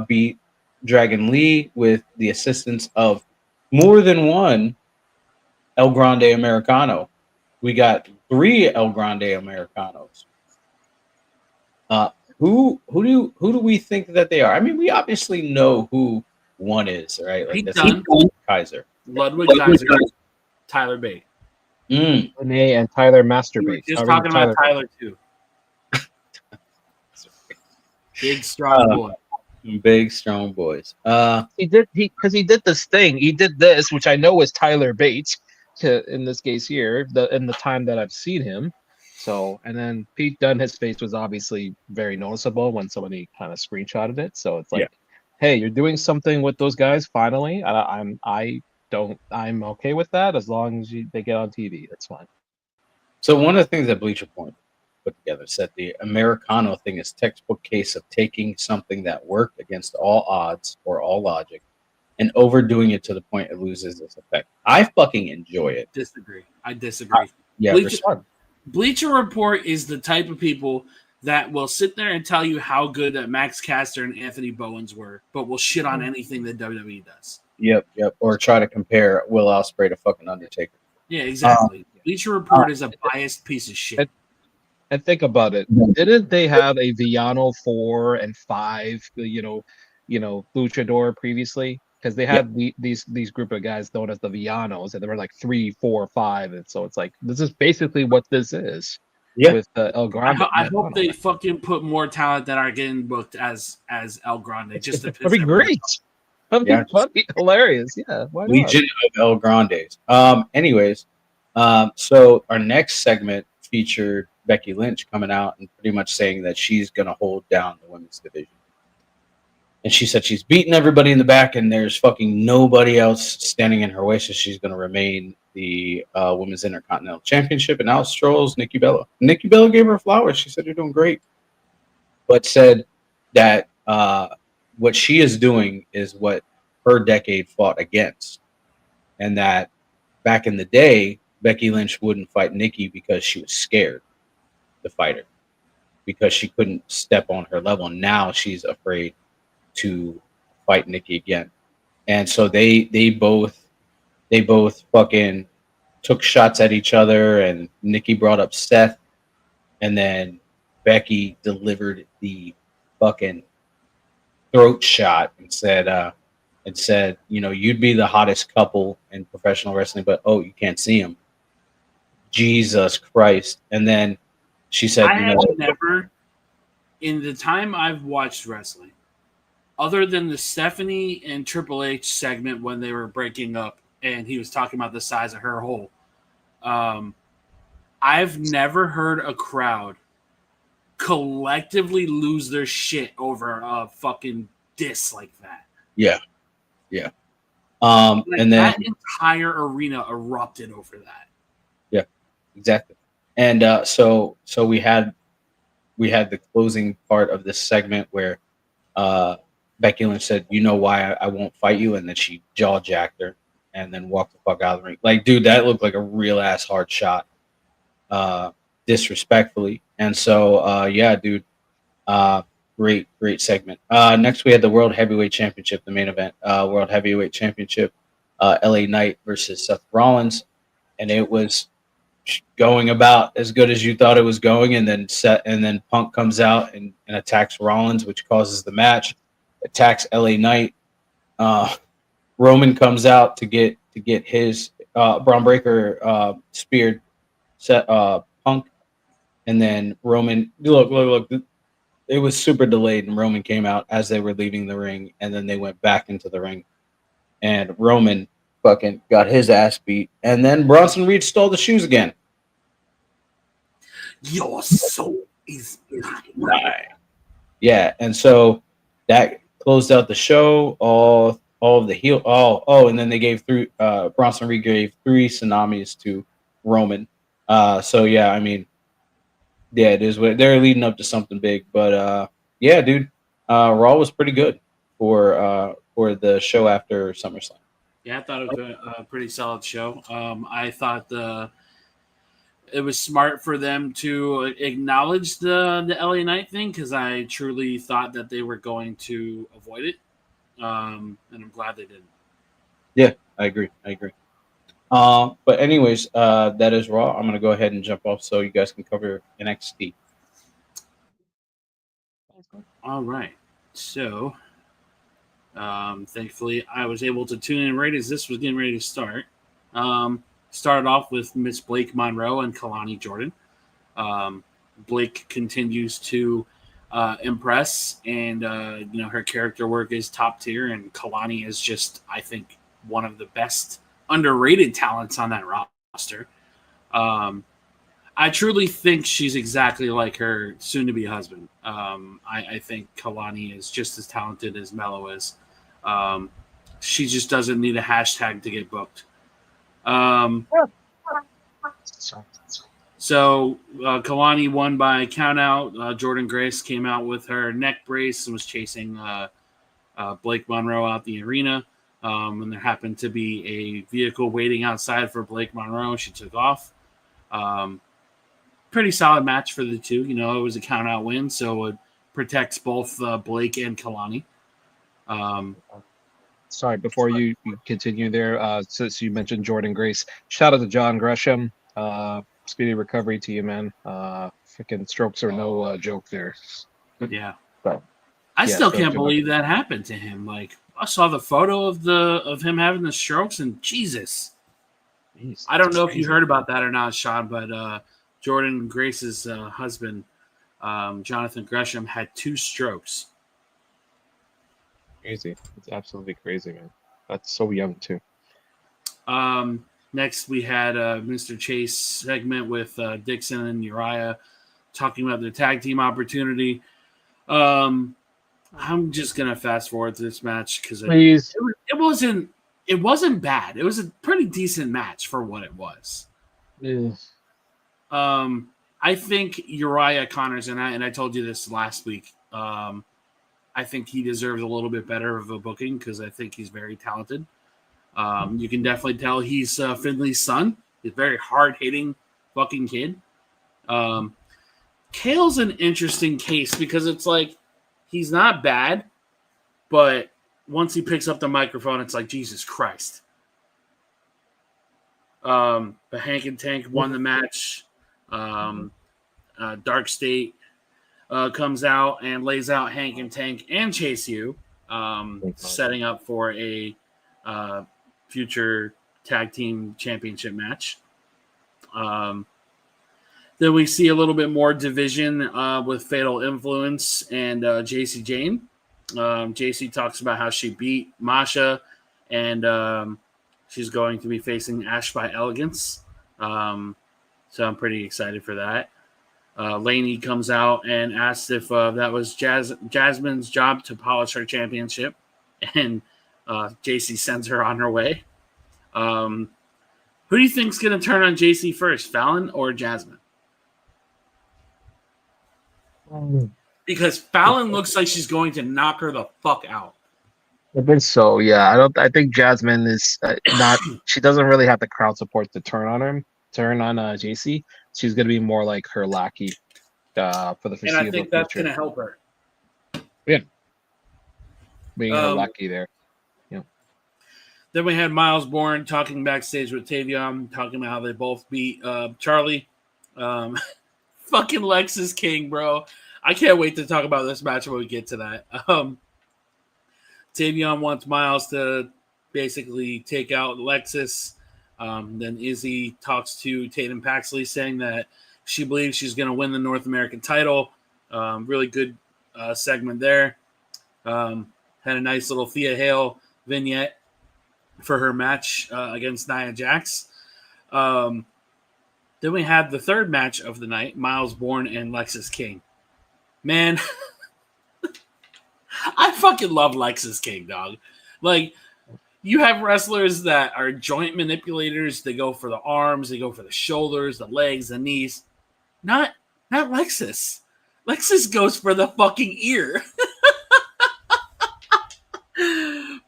S2: beat Dragon Lee with the assistance of more than one El Grande Americano. We got 3 El Grande Americanos. Who do we think that they are? I mean, we obviously know who one is, right? Like that's Kaiser,
S3: Ludwig Kaiser, Tyler Bate,
S5: Renee, and Tyler Masturbate.
S3: Just talking about Tyler too. Big strong boy.
S2: Big strong boys.
S5: He did this thing. He did this, which I know is Tyler Bates. In this case here, in the time that I've seen him. So, and then Pete Dunne, his face was obviously very noticeable when somebody kind of screenshotted it. So it's like, hey, you're doing something with those guys finally. I'm okay with that as long as they get on TV. That's fine.
S2: So one of the things that Bleacher Point put together said the Americano thing is textbook case of taking something that worked against all odds or all logic and overdoing it to the point it loses its effect. I fucking enjoy it.
S3: I disagree. Bleacher Report is the type of people that will sit there and tell you how good that Max Caster and Anthony Bowens were, but will shit on anything that WWE does.
S2: Yep. Or try to compare Will Ospreay to fucking Undertaker.
S3: Yeah, exactly. Bleacher Report is a biased piece of shit.
S5: And think about it. Didn't they have a Villano 4 and 5, luchador previously? Because they had these group of guys known as the Villanos, and there were like 3, 4, 5, and so it's like this is basically what this is. Yeah. With El Grande.
S3: I hope they fucking put more talent that are getting booked as El Grande. Just to
S5: that'd be great. That'd be hilarious. Yeah. Why not?
S2: Legion of El Grandes. Anyways, so our next segment featured Becky Lynch coming out and pretty much saying that she's gonna hold down the women's division. And she said she's beaten everybody in the back, and there's fucking nobody else standing in her way, so she's going to remain the Women's Intercontinental Championship. And now strolls Nikki Bella. Nikki Bella gave her flowers. She said, "You're doing great," but said that what she is doing is what her decade fought against, and that back in the day, Becky Lynch wouldn't fight Nikki because she was scared to fight her, because she couldn't step on her level. Now she's afraid to fight Nikki again. And so they both fucking took shots at each other, and Nikki brought up Seth, and then Becky delivered the fucking throat shot and said, you know, you'd be the hottest couple in professional wrestling, but oh, you can't see him. Jesus Christ. And then she said,
S3: I have never, in the time I've watched wrestling, other than the Stephanie and Triple H segment when they were breaking up and he was talking about the size of her hole, I've never heard a crowd collectively lose their shit over a fucking diss like that.
S2: Yeah. Yeah.
S3: Like,
S2: and then
S3: that entire arena erupted over that.
S2: Yeah, exactly. And so we had the closing part of this segment where Becky Lynch said, "You know why I won't fight you," and then she jaw jacked her and then walked the fuck out of the ring. Like, dude, that looked like a real ass hard shot, disrespectfully. And so yeah, dude, great segment. Next we had the World Heavyweight Championship, the main event, World Heavyweight Championship, LA Knight versus Seth Rollins, and it was going about as good as you thought it was going, and then Punk comes out and attacks Rollins, which causes the match. Attacks LA Knight. Roman comes out to get his Braun Breaker speared Punk, and then Roman look. It was super delayed, and Roman came out as they were leaving the ring, and then they went back into the ring, and Roman fucking got his ass beat, and then Bronson Reed stole the shoes again.
S3: Your soul is mine.
S2: Yeah, and so that closed out the show. All of the heel. And then they gave Bronson Reed gave 3 tsunamis to Roman. So yeah, I mean, yeah, it is what they're leading up to something big. But yeah, dude, Raw was pretty good for the show after SummerSlam.
S3: Yeah, I thought it was a pretty solid show. I thought it was smart for them to acknowledge the LA Knight thing, because I truly thought that they were going to avoid it, and I'm glad they didn't.
S2: Yeah, I agree. But anyways, that is Raw. I'm gonna go ahead and jump off so you guys can cover NXT.
S3: All right, so thankfully I was able to tune in right as this was getting ready to start. Started off with Miss Blake Monroe and Kalani Jordan. Blake continues to impress, and her character work is top tier, and Kalani is just, I think, one of the best underrated talents on that roster. I truly think she's exactly like her soon-to-be husband. I think Kalani is just as talented as Mello is. She just doesn't need a hashtag to get booked. So Kalani won by countout. Jordan Grace came out with her neck brace and was chasing Blake Monroe out the arena. And there happened to be a vehicle waiting outside for Blake Monroe. She took off. Pretty solid match for the two. It was a countout win, so it protects both Blake and Kalani.
S5: Sorry, before you continue there, since you mentioned Jordan Grace, shout out to John Gresham. Speedy recovery to you, man. Freaking strokes are no joke there.
S3: Yeah.
S5: But,
S3: I still can't believe that happened to him. Like, I saw the photo of him having the strokes, and Jesus.
S5: Jeez,
S3: I don't know if you heard about that or not, Sean, but Jordan Grace's husband, Jonathan Gresham, had 2 strokes.
S5: Crazy. It's absolutely crazy, man. That's so young, too.
S3: Next, we had Mr. Chase segment with Dixon and Uriah talking about their tag team opportunity. I'm just gonna fast forward to this match because
S5: Please.
S3: it wasn't bad. It was a pretty decent match for what it was.
S5: Yes.
S3: I think Uriah Connors, and I told you this last week. I think he deserves a little bit better of a booking because I think he's very talented. You can definitely tell he's Finley's son. He's a very hard-hitting fucking kid. Kale's an interesting case because it's like he's not bad, but once he picks up the microphone, it's like, Jesus Christ. But Hank and Tank won the match. Dark State comes out and lays out Hank and Tank and Chase U, setting up for a future tag team championship match. Then we see a little bit more division with Fatal Influence and JC Jane. JC talks about how she beat Masha, and she's going to be facing Ash by Elegance. So I'm pretty excited for that. Laney comes out and asks if that was Jasmine's job to polish her championship, and JC sends her on her way. Who do you think's going to turn on JC first, Fallon or Jasmine? Because Fallon looks like she's going to knock her the fuck out.
S5: I think so. Yeah, I think Jasmine is not. She doesn't really have the crowd support to turn on JC. She's going to be more like her lackey for the foreseeable future.
S3: And I think that's going to help her.
S5: Yeah, being her lackey there. Yeah.
S3: Then we had Miles Bourne talking backstage with Tavion, talking about how they both beat Charlie. Fucking Lexus King, bro. I can't wait to talk about this match when we get to that. Tavion wants Miles to basically take out Lexus. Then Izzy talks to Tatum Paxley, saying that she believes she's going to win the North American title. Really good segment there. Had a nice little Thea Hale vignette for her match against Nia Jax. Then we had the third match of the night, Miles Bourne and Lexus King. Man, I fucking love Lexus King, dog. Like, you have wrestlers that are joint manipulators. They go for the arms, they go for the shoulders, the legs, the knees. Not Lexus. Lexus goes for the fucking ear.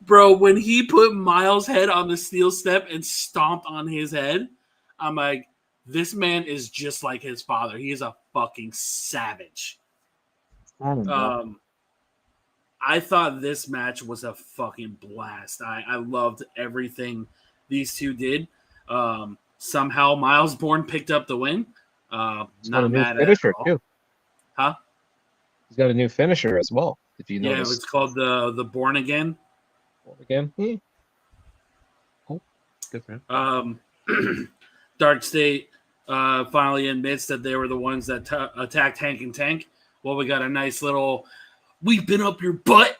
S3: Bro, when he put Miles' head on the steel step and stomped on his head, I'm like, this man is just like his father. He is a fucking savage. I thought this match was a fucking blast. I loved everything these two did. Somehow Miles Bourne picked up the win. Not mad at it at all. Too. Huh?
S5: He's got a new finisher as well. If you notice.
S3: Yeah, it's called the Born Again.
S5: Born Again. Yeah. Oh, good for him.
S3: Dark State finally admits that they were the ones that attacked Hank and Tank. Well, we got a nice little "we've been up your butt"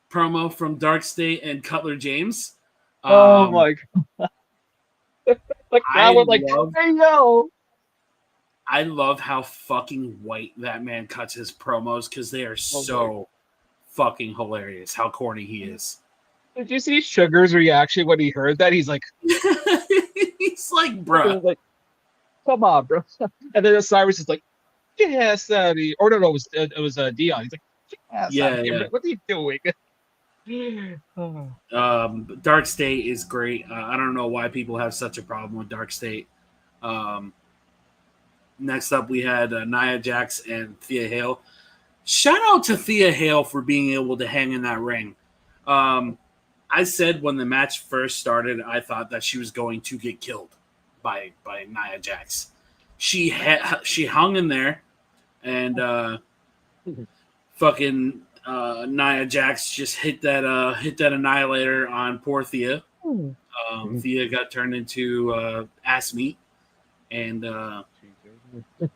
S3: promo from Dark State and Cutler James.
S5: Oh my god! Like that was like, hey yo!
S3: I love how fucking white that man cuts his promos because they are so fucking hilarious. How corny he is.
S5: Did you see Sugar's reaction when he heard that? He's like,
S3: he's like, bro,
S5: like, come on, bro. And then Cyrus is like, yes, Daddy. Or no, it was Dion. He's like, yes, yeah. What are you doing?
S3: Dark State is great. I don't know why people have such a problem with Dark State. Next up, we had Nia Jax and Thea Hale. Shout out to Thea Hale for being able to hang in that ring. I said when the match first started, I thought that she was going to get killed by Nia Jax. She hung in there, and fucking Nia Jax just hit that annihilator on poor Thea. Thea got turned into ass meat, and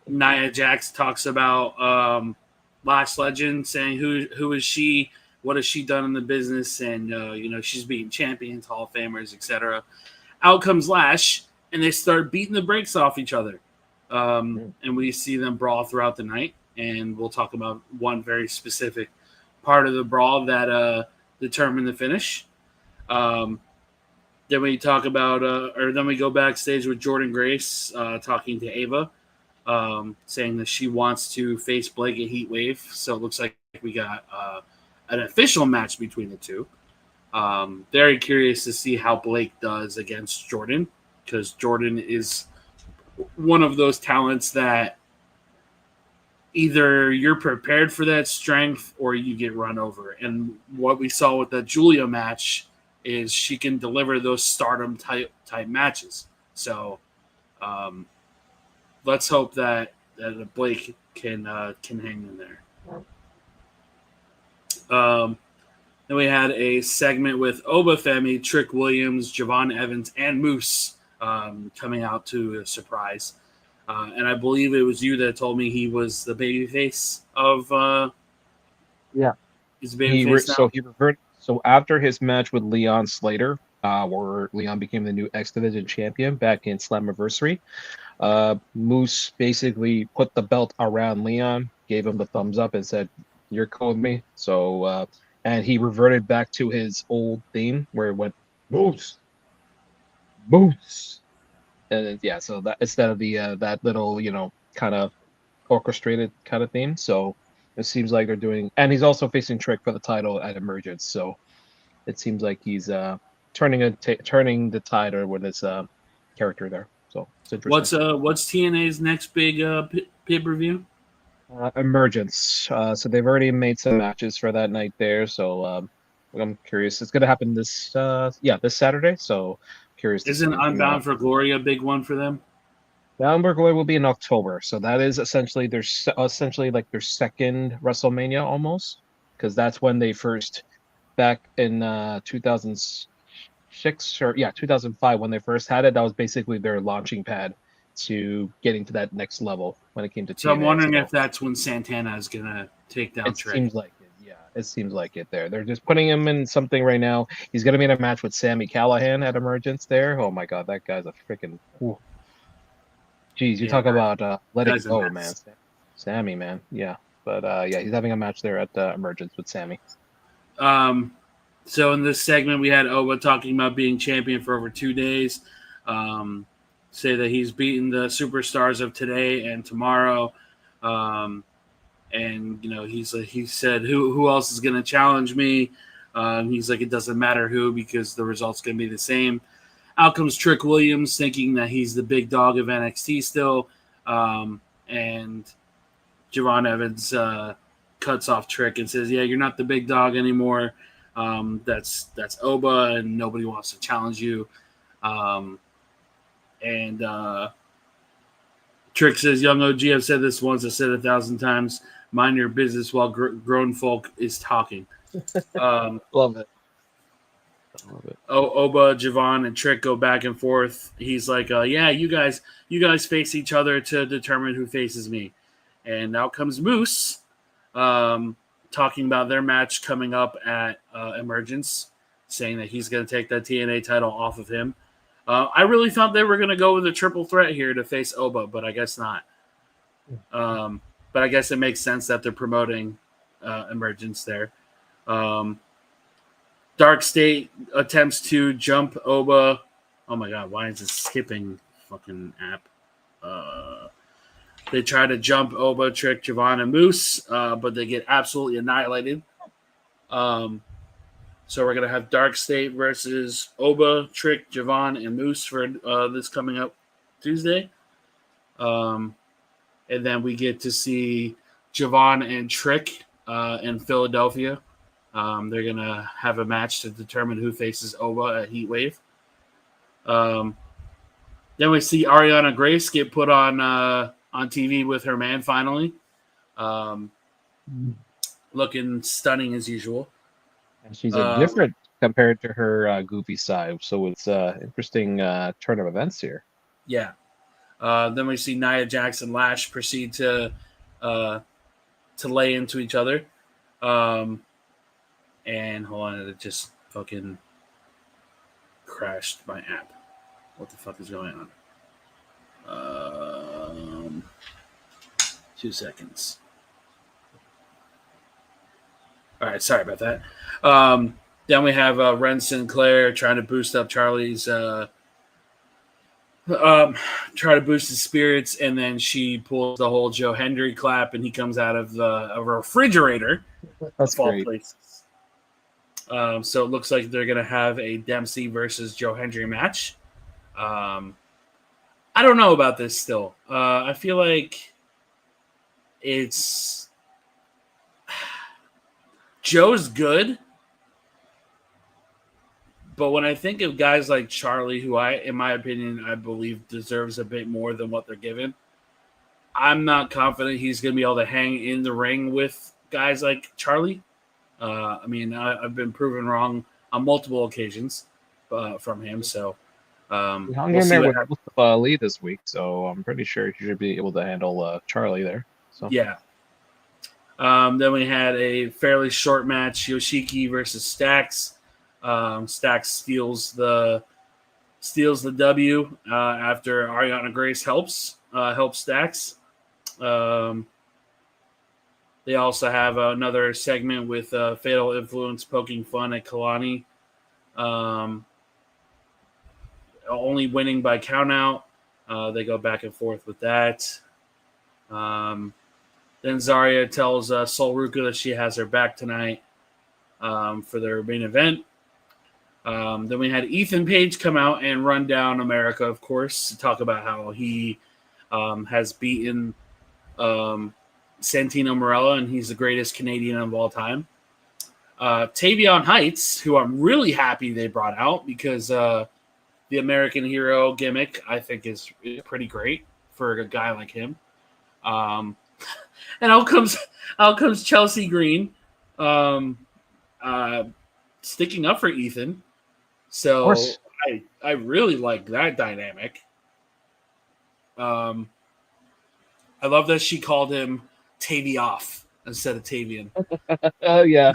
S3: Nia Jax talks about Lash Legend, saying who is she, what has she done in the business, and she's beating champions, Hall of Famers, etc. Out comes Lash, and they start beating the brakes off each other, and we see them brawl throughout the night. and we'll talk about one very specific part of the brawl that determined the finish. Then we talk about, or then we go backstage with Jordan Grace talking to Ava, saying that she wants to face Blake at Heat Wave. So it looks like we got an official match between the two. Very curious to see how Blake does against Jordan, because Jordan is one of those talents that either you're prepared for that strength or you get run over. And what we saw with the Julia match is she can deliver those stardom type matches. So let's hope that Blake can hang in there. Then we had a segment with Oba Femi, Trick Williams, Javon Evans, and Moose coming out to a surprise. And I believe it was you that told me he was the babyface of. He's a babyface now.
S5: So he reverted. So after his match with Leon Slater, where Leon became the new X Division champion back in Slammiversary, Moose basically put the belt around Leon, gave him the thumbs up, and said, "You're cool with me." So, and he reverted back to his old theme where it went Moose, Moose, and yeah. So that instead of the that little kind of orchestrated kind of theme, so it seems like they're doing. And he's also facing Trick for the title at Emergence, so it seems like he's turning the tide with his character there. So it's interesting.
S3: What's TNA's next big pay-per-view?
S5: Emergence. So they've already made some matches for that night there. So I'm curious. It's going to happen this Saturday. So curious.
S3: Isn't Unbound for Glory a big one for them?
S5: Bound for Glory will be in October. So that is essentially their second WrestleMania almost, because that's when they first back in 2006 or 2005 when they first had it. That was basically their launching pad to getting to that next level when it came to TNA.
S3: So I'm wondering if that's when Santana is going to take down Trick.
S5: It seems like it. Yeah, it seems like it there. They're just putting him in something right now. He's going to be in a match with Sami Callihan at Emergence there. Oh my God, that guy's a freaking... Jeez, you talk about let it go, man. Sammy, man. Yeah. But he's having a match there at Emergence with Sammy.
S3: So in this segment, we had Oba talking about being champion for over 2 days. Say that he's beaten the superstars of today and tomorrow. And he said, who else is going to challenge me? He's like, it doesn't matter who, because the result's going to be the same. Out comes Trick Williams, thinking that he's the big dog of NXT still. And Javon Evans cuts off Trick and says, yeah, you're not the big dog anymore. That's Oba, and nobody wants to challenge you. And Trick says, young OG, I've said this once, I've said it 1,000 times. Mind your business while grown folk is talking.
S5: Love it.
S3: Oba, Javon, and Trick go back and forth. He's like, yeah, you guys face each other to determine who faces me. And out comes Moose, talking about their match coming up at Emergence, saying that he's going to take that TNA title off of him. I really thought they were going to go with a triple threat here to face Oba, but I guess not. But I guess it makes sense that they're promoting Emergence there. Dark State attempts to jump Oba. Oh my God, why is it skipping fucking app? They try to jump Oba, Trick, Javon, and Moose, but they get absolutely annihilated. So we're going to have Dark State versus Oba, Trick, Javon, and Moose for this coming up Tuesday. And then we get to see Javon and Trick in Philadelphia. They're going to have a match to determine who faces Oba at Heat Wave. Then we see Ariana Grace get put on TV with her man finally. Looking stunning as usual.
S5: And she's different compared to her goofy side. So it's interesting turn of events here.
S3: Yeah. Then we see Nia Jax and Lash proceed to lay into each other. And hold on, it just fucking crashed my app. What the fuck is going on? 2 seconds. All right, sorry about that. Then we have Ren Sinclair trying to boost up Charlie's, try to boost his spirits, and then she pulls the whole Joe Hendry clap, and he comes out of a refrigerator.
S5: That's
S3: of all
S5: great.
S3: places. So it looks like they're going to have a Dempsey versus Joe Hendry match. I don't know about this still. I feel like it's Joe's good, but when I think of guys like Charlie, who in my opinion, I believe deserves a bit more than what they're given, I'm not confident he's going to be able to hang in the ring with guys like Charlie. I've been proven wrong on multiple occasions from him. So
S5: He hung in there with Mustafa Ali this week, so I'm pretty sure he should be able to handle Charlie there. So
S3: yeah. Then we had a fairly short match: Yoshiki versus Stax. Stax steals the W after Ariana Grace helps Stax. They also have another segment with Fatal Influence poking fun at Kalani. Only winning by countout. They go back and forth with that. Then Zarya tells Sol Ruka that she has her back tonight for their main event. Then we had Ethan Page come out and run down America, of course, to talk about how he has beaten Santino Marella, and he's the greatest Canadian of all time. Tavion Heights, who I'm really happy they brought out because the American hero gimmick, I think, is pretty great for a guy like him. And out comes Chelsea Green sticking up for Ethan. So I really like that dynamic. I love that she called him Tavioff instead of Tavian.
S5: Oh yeah.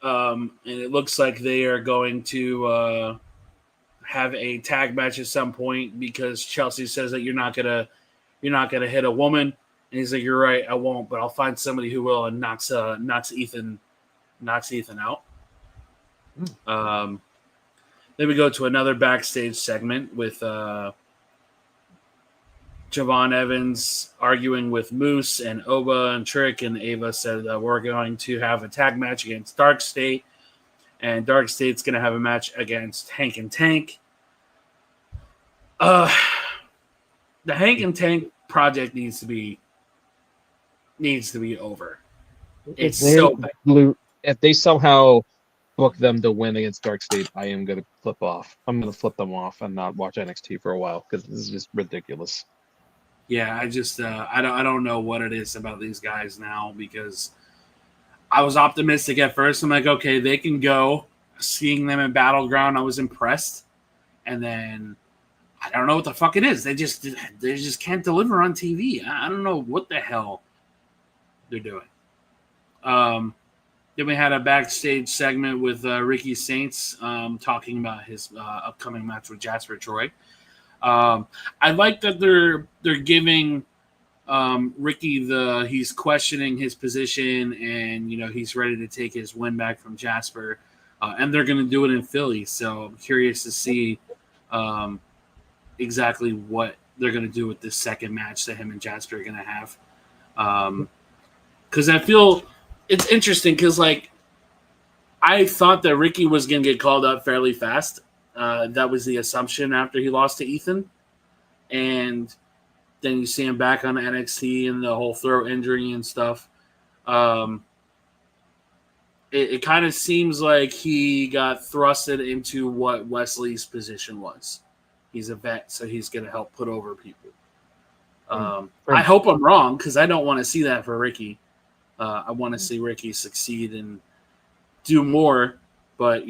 S3: And it looks like they are going to have a tag match at some point because Chelsea says that you're not gonna hit a woman, and he's like, "You're right, I won't, but I'll find somebody who will," and knocks Ethan out. Then we go to another backstage segment with Javon Evans arguing with Moose and Oba and Trick, and Ava said that we're going to have a tag match against Dark State, and Dark State's going to have a match against Hank and Tank. The Hank and Tank project needs to be over. It's so bad.
S5: If they somehow book them to win against Dark State, I am going to flip off. I'm going to flip them off and not watch NXT for a while because this is just ridiculous.
S3: Yeah, I just I don't know what it is about these guys now because I was optimistic at first. I'm like, okay, they can go. Seeing them in Battleground, I was impressed, and then I don't know what the fuck it is. They just can't deliver on TV. I don't know what the hell they're doing. Then we had a backstage segment with Ricky Saints talking about his upcoming match with Jasper Troy. I like that they're giving Ricky he's questioning his position, and he's ready to take his win back from Jasper, and they're going to do it in Philly. So I'm curious to see exactly what they're going to do with this second match that him and Jasper are going to have. Because I feel it's interesting because I thought that Ricky was going to get called up fairly fast. That was the assumption after he lost to Ethan. And then you see him back on NXT and the whole throat injury and stuff. It kind of seems like he got thrusted into what Wesley's position was. He's a vet, so he's going to help put over people. I hope I'm wrong because I don't want to see that for Ricky. I want to see Ricky succeed and do more, but,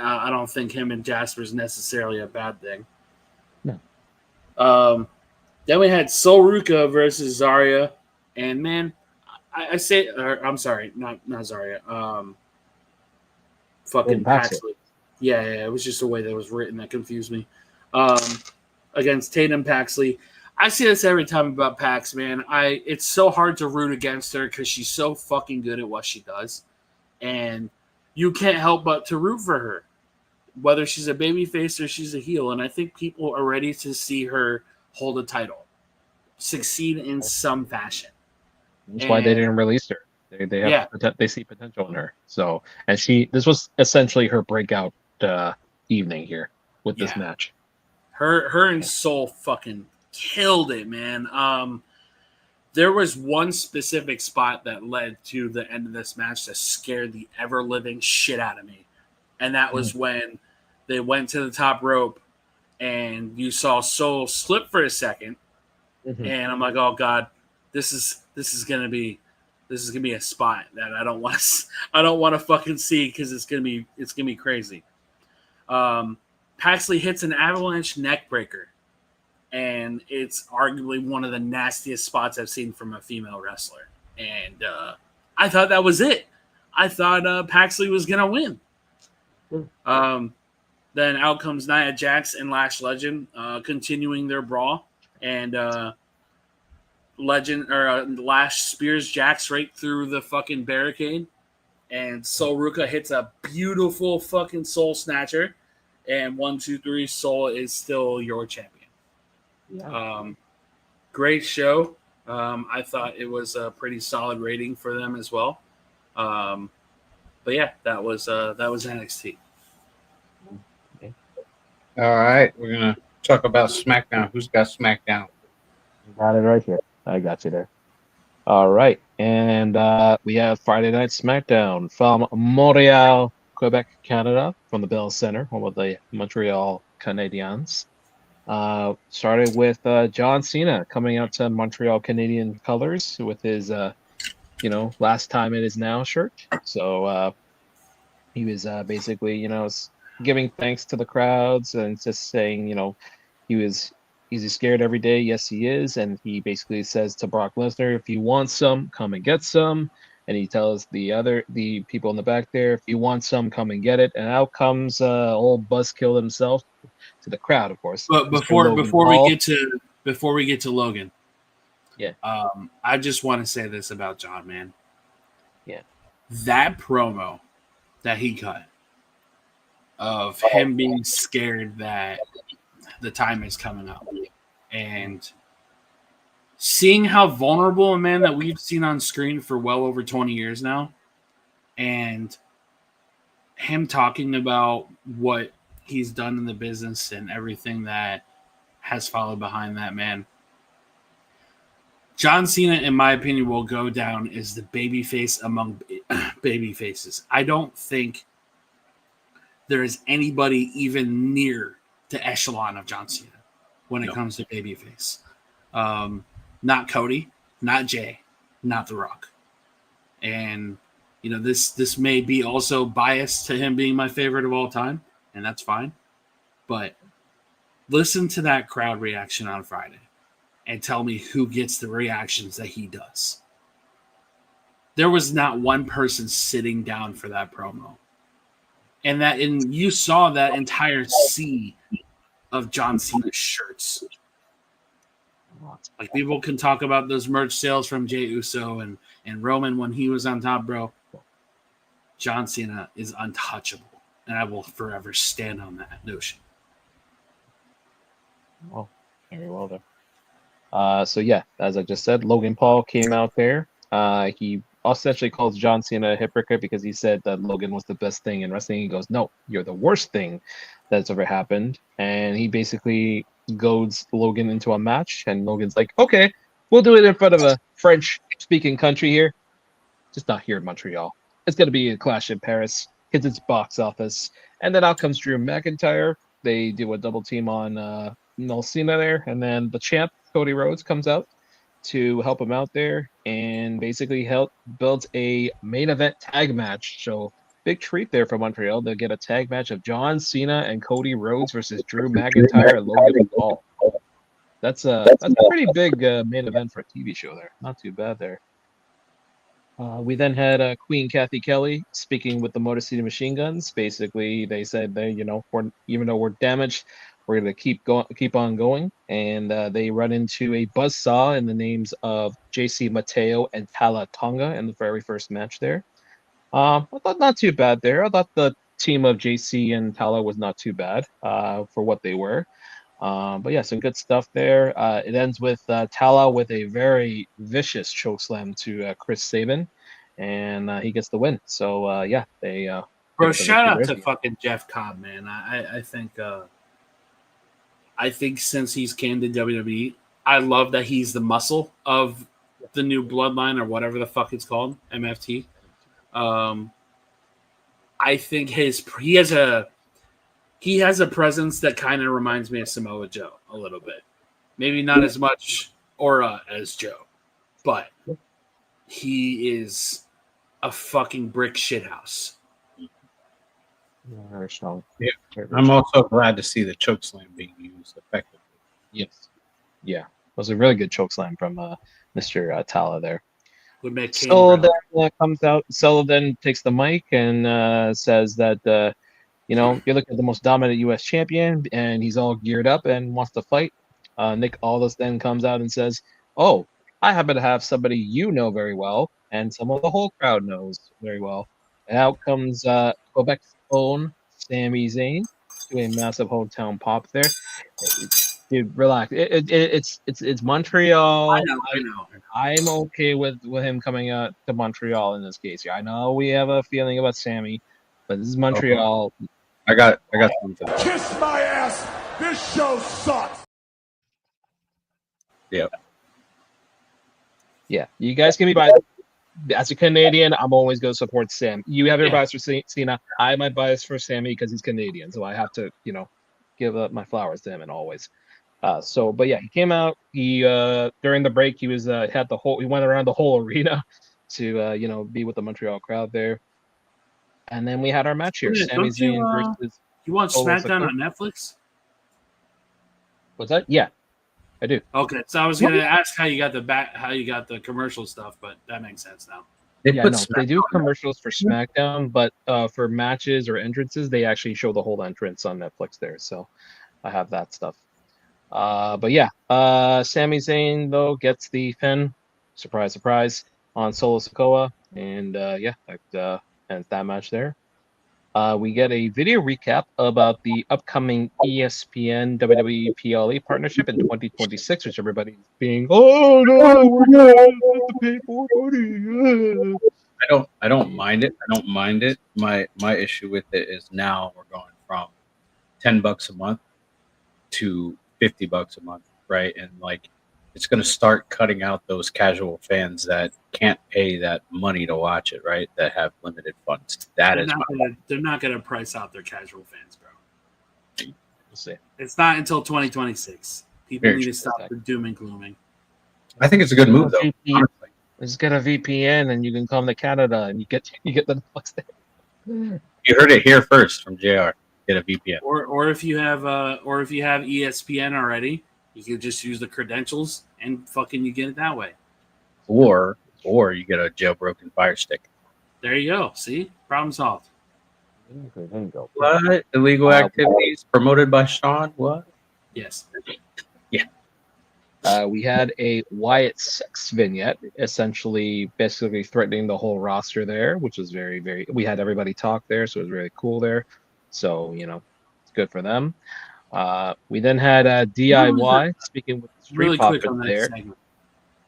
S3: I don't think him and Jasper is necessarily a bad thing.
S5: No.
S3: Then we had Sol Ruka versus Zarya, and man, I'm sorry, not Zarya. Fucking Paxley. Yeah, it was just the way that was written that confused me. Against Tatum Paxley, I say this every time about Pax, man. It's so hard to root against her because she's so fucking good at what she does, and you can't help but to root for her, whether she's a babyface or she's a heel. And I think people are ready to see her hold a title, succeed in some fashion.
S5: That's why they didn't release her. They see potential in her. So, and this was essentially her breakout evening here with this match.
S3: Her and Soul fucking killed it, man. There was one specific spot that led to the end of this match that scared the ever living shit out of me, and that was when they went to the top rope, and you saw Soul slip for a second, and I'm like, oh god, this is gonna be a spot that I don't want to fucking see because it's gonna be crazy. Paxley hits an avalanche neck breaker, and it's arguably one of the nastiest spots I've seen from a female wrestler. And I thought that was it. I thought Paxley was gonna win. Then out comes Nia Jax and Lash Legend, continuing their brawl, and Lash spears Jax right through the fucking barricade, and Sol Ruka hits a beautiful fucking Soul Snatcher, and 1, 2, 3, Soul is still your champion. Yeah. Great show. I thought it was a pretty solid rating for them as well. But yeah, that was NXT.
S2: Okay. All right, we're gonna talk about SmackDown. Who's got SmackDown?
S5: Got it right here. I got you there. All right, and we have Friday Night SmackDown from Montreal, Quebec, Canada, from the Bell Center, home of the Montreal Canadiens. Started with John Cena coming out to Montreal Canadian colors with his, last time it is now shirt. So he was basically, giving thanks to the crowds and just saying, is he scared every day? Yes, he is. And he basically says to Brock Lesnar, if you want some, come and get some. And he tells the people in the back there, if you want some, come and get it. And out comes old Buzzkill himself to the crowd, of course.
S3: But before we get to Logan,
S5: yeah,
S3: I just want to say this about John, man.
S5: Yeah,
S3: that promo that he cut of him being scared that the time is coming up, and seeing how vulnerable a man that we've seen on screen for well over 20 years now, and him talking about what he's done in the business and everything that has followed behind that, man. John Cena, in my opinion, will go down as the babyface among babyfaces. I don't think there is anybody even near the echelon of John Cena when it comes to babyface. Not Cody, not Jay, not The Rock. And, this may be also biased to him being my favorite of all time, and that's fine. But listen to that crowd reaction on Friday and tell me who gets the reactions that he does. There was not one person sitting down for that promo. And you saw that entire sea of John Cena shirts. Like, people can talk about those merch sales from Jey Uso and Roman when he was on top, bro. John Cena is untouchable, and I will forever stand on that notion.
S5: Oh, very well done. So yeah, as I just said, Logan Paul came out there. He essentially calls John Cena a hypocrite because he said that Logan was the best thing in wrestling. He goes, no, you're the worst thing that's ever happened. And he basically goads Logan into a match, and Logan's like, okay, we'll do it in front of a French-speaking country here. Just not here in Montreal. It's going to be a clash in Paris. Hits its box office. And then out comes Drew McIntyre. They do a double team on Null Cena there. And then the champ, Cody Rhodes, comes out to help him out there and basically builds a main event tag match. So big treat there for Montreal. They'll get a tag match of John Cena and Cody Rhodes versus Drew McIntyre and Logan Paul. That's a pretty big main event for a TV show there. Not too bad there. We then had Queen Kathy Kelly speaking with the Motor City Machine Guns. Basically, they said, even though we're damaged, we're gonna keep on going, and they run into a buzzsaw in the names of JC Mateo and Tala Tonga in the very first match there. I thought not too bad there. I thought the team of JC and Tala was not too bad for what they were. But yeah, some good stuff there. It ends with Tala with a very vicious chokeslam to Chris Sabin, and he gets the win. So yeah, they
S3: Bro,
S5: pick up the
S3: shout
S5: victory
S3: out
S5: there.
S3: to fucking Jeff Cobb, man. I think since he's came to WWE, I love that he's the muscle of the new bloodline or whatever the fuck it's called, MFT. I think he has a presence that kind of reminds me of Samoa Joe a little bit. Maybe not as much aura as Joe, but he is a fucking brick shithouse.
S5: Very strong.
S2: Yeah.
S5: Very
S2: I'm
S5: strong.
S2: also glad to see the chokeslam being used effectively.
S5: Yes. Yeah. It was a really good chokeslam from Mr. Tala there.
S3: Would make Kane
S5: So
S3: proud.
S5: then comes out. So then takes the mic and says that you're looking at the most dominant U.S. champion, and he's all geared up and wants to fight. Nick Aldis then comes out and says, "Oh, I happen to have somebody you know very well, and some of the whole crowd knows very well." And out comes Quebec's own Sami Zayn to a massive hometown pop there. Dude, relax. It's Montreal.
S3: I know.
S5: I'm okay with him coming out to Montreal in this case. I know we have a feeling about Sammy, but this is Montreal.
S2: I got something for that.
S6: Kiss my ass. This show sucks.
S2: Yep.
S5: Yeah, you guys can be biased. As a Canadian, I'm always going to support Sam. You have your bias for Cena. I have my bias for Sammy because he's Canadian, so I have to, give up my flowers to him and always. But yeah, he came out. He during the break, he was he went around the whole arena to be with the Montreal crowd there. And then we had our match here: Sami Zayn versus.
S3: You watch
S5: Solo
S3: SmackDown
S5: Sikoa.
S3: on Netflix?
S5: What's that? Yeah, I do.
S3: Okay, so I was gonna ask how you got the commercial stuff, but that makes sense now.
S2: They
S5: Yeah,
S2: put
S5: no, they do commercials for SmackDown, but for matches or entrances, they actually show the whole entrance on Netflix there. So I have that stuff. But yeah, Sami Zayn though gets the pin, surprise, surprise, on Solo Sikoa, and that ends that match there. We get a video recap about the upcoming ESPN WWE PLE partnership in 2026, which everybody's being, oh no, we're gonna have to pay for money.
S2: I don't mind it. I don't mind it. My issue with it is now we're going from $10 a month to $50 a month, right? And like it's going to start cutting out those casual fans that can't pay that money to watch it, right? That have limited funds.
S3: They're not gonna price out their casual fans, bro.
S5: We'll see.
S3: It's not until 2026. People
S2: Very
S3: need
S2: true.
S3: to stop the doom and glooming.
S2: I think it's a good move, though.
S5: VPN.
S2: Honestly.
S5: Just get a VPN and you can come to Canada and you get the Netflix there.
S2: You heard it here first from JR. Get a VPN.
S3: Or if you have ESPN already, you can just use the credentials and fucking you get it that way.
S2: Or you get a jailbroken Fire Stick.
S3: There you go. See? Problem solved.
S5: There you go.
S2: What? Illegal activities promoted by Sean? What?
S3: Yes.
S5: We had a Wyatt 6 vignette, basically threatening the whole roster there, which was very, very. We had everybody talk there, so it was really cool there. So it's good for them. We then had DIY speaking with the Street
S3: Really quick
S5: Profits
S3: on that
S5: there.
S3: segment.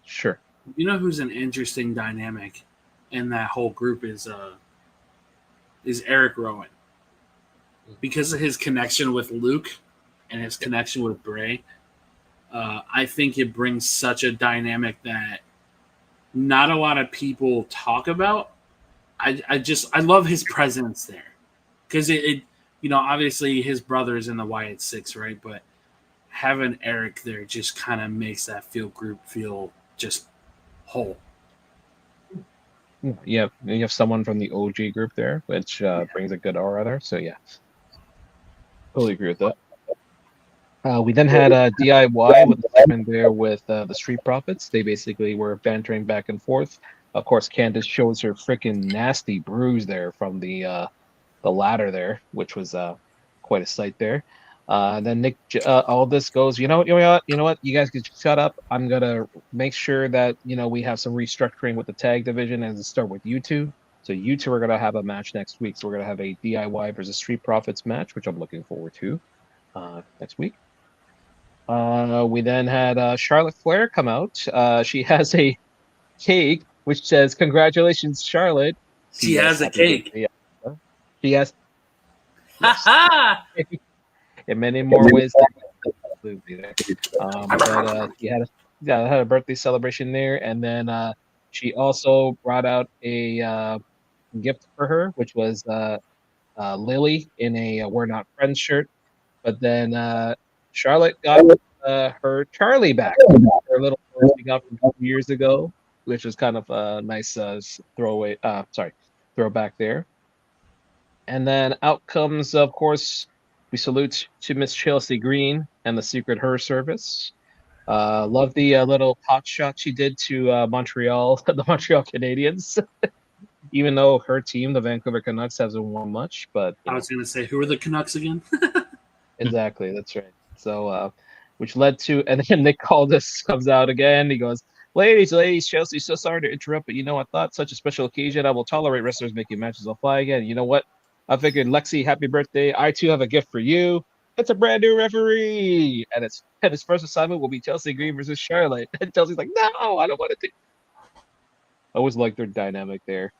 S5: Sure.
S3: You know who's an interesting dynamic in that whole group is Eric Rowan. Because of his connection with Luke and his connection with Bray, I think it brings such a dynamic that not a lot of people talk about. I love his presence there. Because it obviously his brother is in the Wyatt 6, right? But having Eric there just kind of makes that group feel just whole.
S5: You have someone from the OG group there, which brings a good aura there. So yeah, totally agree with that. We then had DIY with the segment there with the Street Profits. They basically were bantering back and forth. Of course, Candice shows her freaking nasty bruise there from the ladder there, which was quite a sight there. Then Nick, all this goes. You know what? You guys can shut up. I'm gonna make sure that we have some restructuring with the tag division, and start with you two. So you two are gonna have a match next week. So we're gonna have a DIY versus Street Profits match, which I'm looking forward to next week. We then had Charlotte Flair come out. She has a cake which says "Congratulations, Charlotte."
S3: She
S5: P.S.
S3: has a
S5: Happy
S3: cake.
S5: birthday. She has
S3: Ha
S5: yes,
S3: ha!
S5: in many more ways. Absolutely there. But she had a birthday celebration there, and then she also brought out a gift for her, which was Lily in a "We're Not Friends" shirt. But then Charlotte got her Charlie back, her little horse she got from 2 years ago, which was kind of a nice throwaway. Throwback there. And then out comes, of course, we salute to Miss Chelsea Green and the Secret Her service. Love the little pot shot she did to Montreal, the Montreal Canadiens. Even though her team, the Vancouver Canucks, hasn't won much, but
S3: I was gonna say, who are the Canucks again?
S5: exactly, that's right. So, which led to, and then Nick Aldis comes out again. He goes, ladies, Chelsea, so sorry to interrupt, but I thought such a special occasion, I will tolerate wrestlers making matches on fly again. You know what? I figured, Lexi, happy birthday. I too have a gift for you. It's a brand new referee, and his first assignment will be Chelsea Green versus Charlotte. And Chelsea's like, no, I don't want to. I always liked their dynamic there.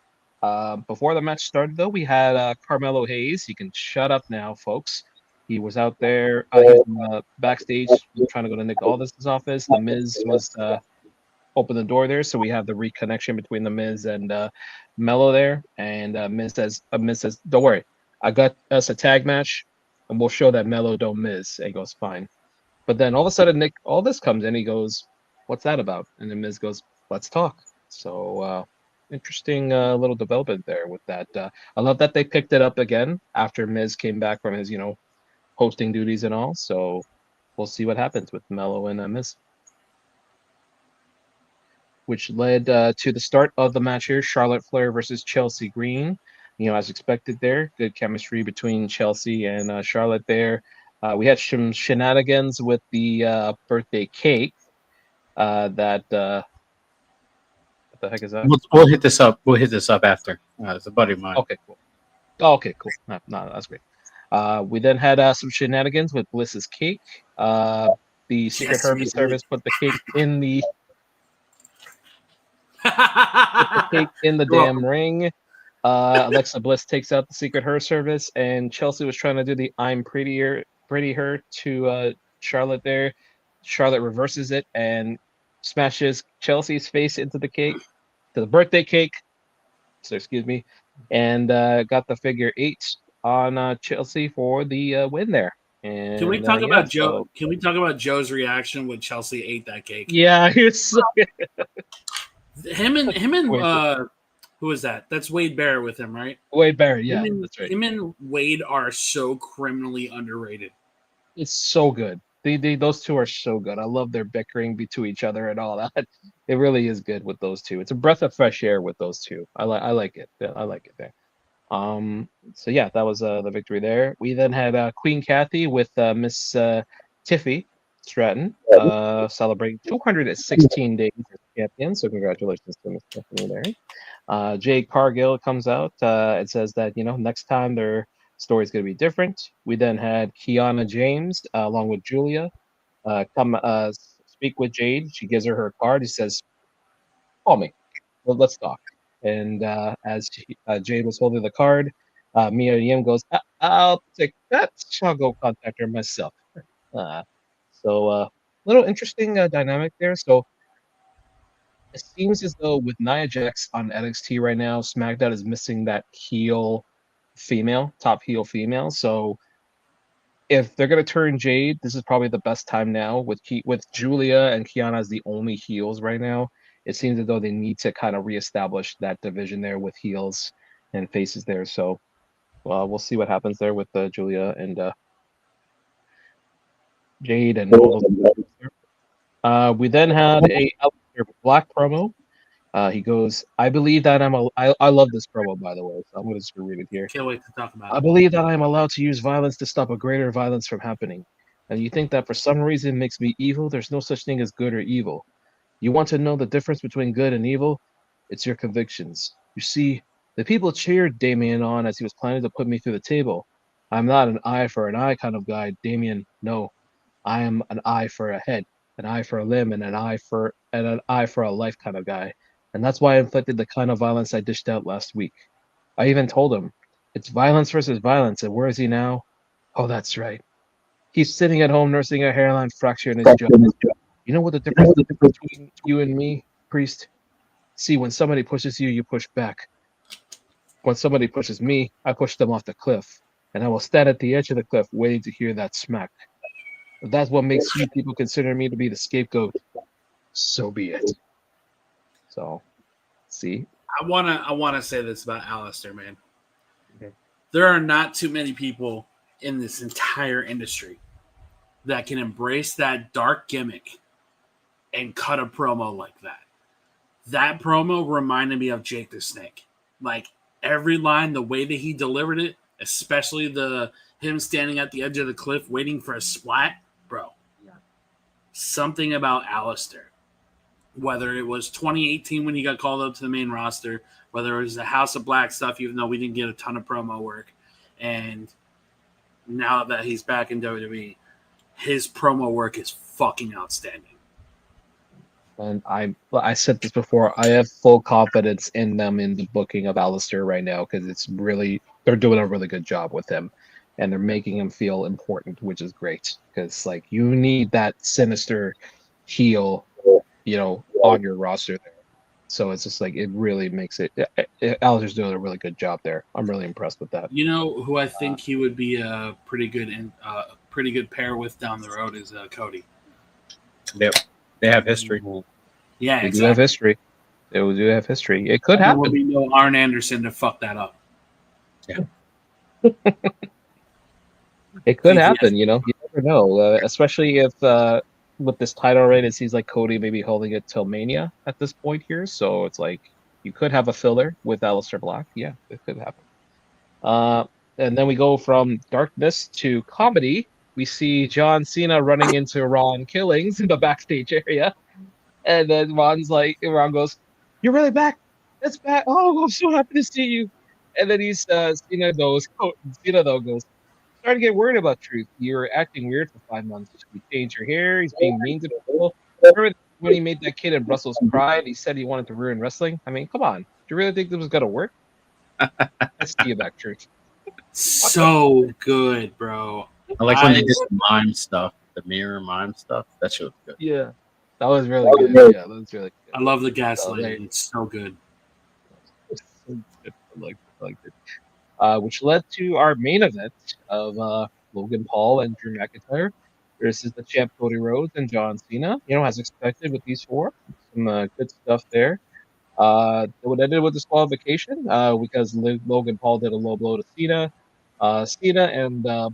S5: Before the match started, though, we had Carmelo Hayes. You can shut up now, folks. He was out there. He was in the backstage trying to go to Nick Aldis' office. The Miz was open the door there, so we have the reconnection between the Miz and Mello there. And Miz says, "Don't worry, I got us a tag match, and we'll show that Mello don't miss." And he goes, "Fine." But then all of a sudden, Nick Aldis comes in. He goes, "What's that about?" And then Miz goes, "Let's talk." So interesting little development there with that. I love that they picked it up again after Miz came back from his hosting duties and all. So we'll see what happens with Mello and Miz. Which led to the start of the match here: Charlotte Flair versus Chelsea Green. As expected there, good chemistry between Chelsea and Charlotte there. We had some shenanigans with the birthday cake. What the heck is that?
S2: We'll hit this up. We'll hit this up after. It's a buddy of mine.
S5: Okay, cool. Okay, cool. No, that's great. We then had some shenanigans with Bliss's cake. The Secret
S3: Yes,
S5: Herb
S3: we
S5: service
S3: did.
S5: put the cake in the
S3: You're
S5: damn
S3: welcome.
S5: ring. Alexa Bliss takes out the Secret Her service, and Chelsea was trying to do the "I'm pretty her" to Charlotte there. Charlotte reverses it and smashes Chelsea's face into the cake, to the birthday cake. So excuse me, and got the figure 8 on Chelsea for the win there. And
S3: Can we talk about Joe?
S5: So,
S3: Can we talk about Joe's reaction when Chelsea ate that cake?
S5: yeah, he was so
S3: Him and
S5: Wait,
S3: who is that? That's Wade Barrett with him, right?
S5: Wade Barrett. Yeah, that's right.
S3: Him and Wade are so criminally underrated.
S5: It's so good. Those two are so good. I love their bickering to each other and all that. It really is good with those two. It's a breath of fresh air with those two. I like it. I like it there. So yeah, that was the victory there. We then had Queen Kathy with Miss Tiffy Stratton celebrating 216 days as champion. So congratulations to Miss Tiffany there. Jade Cargill comes out and says that next time their story is going to be different. We then had Kiana James along with Julia come speak with Jade. She gives her card. He says, "Call me. Well, let's talk." And as Jade was holding the card, Mia Yim goes, "I'll take that. I'll go contact her myself." So little interesting dynamic there. So it seems as though with Nia Jax on NXT right now, SmackDown is missing that top heel female. So if they're gonna turn Jade, this is probably the best time now with Julia and Kiana as the only heels right now. It seems as though they need to kind of reestablish that division there with heels and faces there. So we'll see what happens there with Julia and Jade and all those. We then had a Aleister Black promo. He goes, I believe that I love this promo, by the way, so I'm going to just read it here.
S3: Can't wait to talk about
S5: I
S3: it.
S5: believe that I am allowed to use violence to stop a greater violence from happening. And you think that for some reason makes me evil? There's no such thing as good or evil. You want to know the difference between good and evil? It's your convictions. You see, the people cheered Damien on as he was planning to put me through the table. I'm not an eye for an eye kind of guy, Damien. No, I am an eye for a head, an eye for a limb, and an eye for a life kind of guy. And that's why I inflicted the kind of violence I dished out last week. I even told him, it's violence versus violence, and where is he now? Oh, that's right. He's sitting at home nursing a hairline fracture in his jaw. You know what the difference is between you and me, priest? See, when somebody pushes you, you push back. When somebody pushes me, I push them off the cliff, and I will stand at the edge of the cliff waiting to hear that smack. If that's what makes you people consider me to be the scapegoat, so be it. So, see?
S3: I wanna say this about Alistair, man.
S5: Okay.
S3: There are not too many people in this entire industry that can embrace that dark gimmick and cut a promo like that. That promo reminded me of Jake the Snake. Like every line, the way that he delivered it, especially him standing at the edge of the cliff waiting for a splat, bro.
S5: Yeah.
S3: Something about Alistair. Whether it was 2018 when he got called up to the main roster, whether it was the House of Black stuff, even though we didn't get a ton of promo work, and now that he's back in WWE, his promo work is fucking outstanding.
S5: And I said this before, I have full confidence in them in the booking of Alistair right now because they're doing a really good job with him and they're making him feel important, which is great because like you need that sinister heel, on your roster there. So it's just like it really makes it. Alistair's doing a really good job there. I'm really impressed with that.
S3: You know who I think he would be a pretty good pair with down the road is Cody.
S2: They have history.
S3: Yeah,
S5: They
S3: exactly.
S5: do have history. They do have history. It could
S3: There
S5: happen.
S3: will be no Arn Anderson to fuck that up.
S5: It could
S3: Yes.
S5: happen, you never know. Especially if with this title reign, it seems like Cody may be holding it till Mania at this point here. So it's like you could have a filler with Aleister Black. Yeah, it could happen. And then we go from darkness to comedy. We see John Cena running into Ron Killings in the backstage area. And then Ron goes, "You're really back? That's back. Oh, I'm so happy to see you." And then Cena goes, starting to get worried about Truth. You're acting weird for 5 months. You changed your hair. He's being mean to people. Remember when he made that kid in Brussels cry and he said he wanted to ruin wrestling? I mean, come on. Do you really think this was going to work? Let's see you back, Truth.
S3: So good, bro.
S2: I like when they did the mime stuff, the mirror mime stuff. That shit was good.
S5: Yeah. That was really good. Yeah, that was really good.
S3: I love the gaslighting. It's so good.
S5: I liked it. Which led to our main event of Logan Paul and Drew McIntyre versus the champ Cody Rhodes and John Cena. As expected with these four. Some good stuff there. It ended with disqualification because Logan Paul did a low blow to Cena. Cena and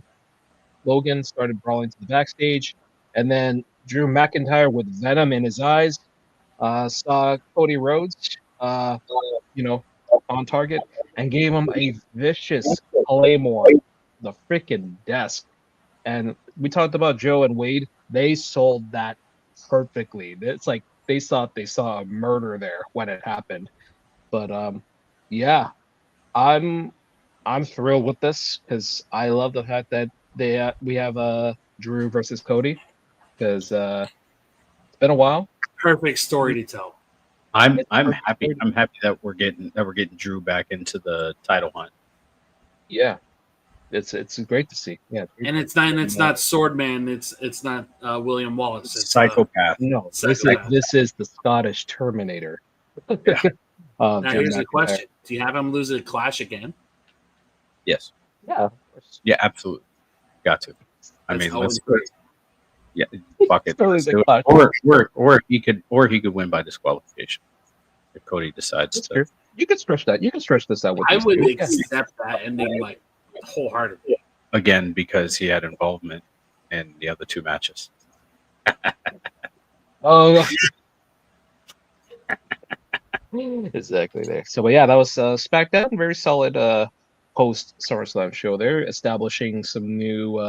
S5: Logan started brawling to the backstage. And then Drew McIntyre with venom in his eyes saw Cody Rhodes, on target and gave him a vicious claymore, the freaking desk. And we talked about Joe and Wade. They sold that perfectly. It's like they thought they saw a murder there when it happened. But yeah, I'm thrilled with this because I love the fact that we have Drew versus Cody because it's been a while.
S3: Perfect story to tell.
S2: I'm happy. I'm happy that we're getting Drew back into the title hunt.
S5: Yeah, it's great to see. Yeah,
S3: and it's not Swordman. It's not William Wallace. It's
S2: Psychopath.
S5: No,
S3: Psychopath.
S5: This is the Scottish Terminator.
S3: Yeah. Now
S5: Drew
S3: here's the
S5: McIntyre.
S3: question: do you have him lose a Clash again?
S2: Yes.
S5: Yeah, of course.
S2: Yeah, absolutely. Got to. I
S3: That's
S2: mean,
S3: how
S2: let's
S3: it's good.
S2: yeah, fuck it.
S5: Totally
S2: Let's
S5: the
S2: do it.
S5: Clash.
S2: Or he could win by disqualification if Cody decides
S5: That's
S2: to.
S5: fair. You can stretch that. You can stretch this out with
S3: I
S5: these
S3: would
S5: two.
S3: accept that ending like wholeheartedly.
S2: Again, because he had involvement in the other two matches.
S5: Exactly there. So, but yeah, that was SmackDown. Very solid post SummerSlam show there, establishing some new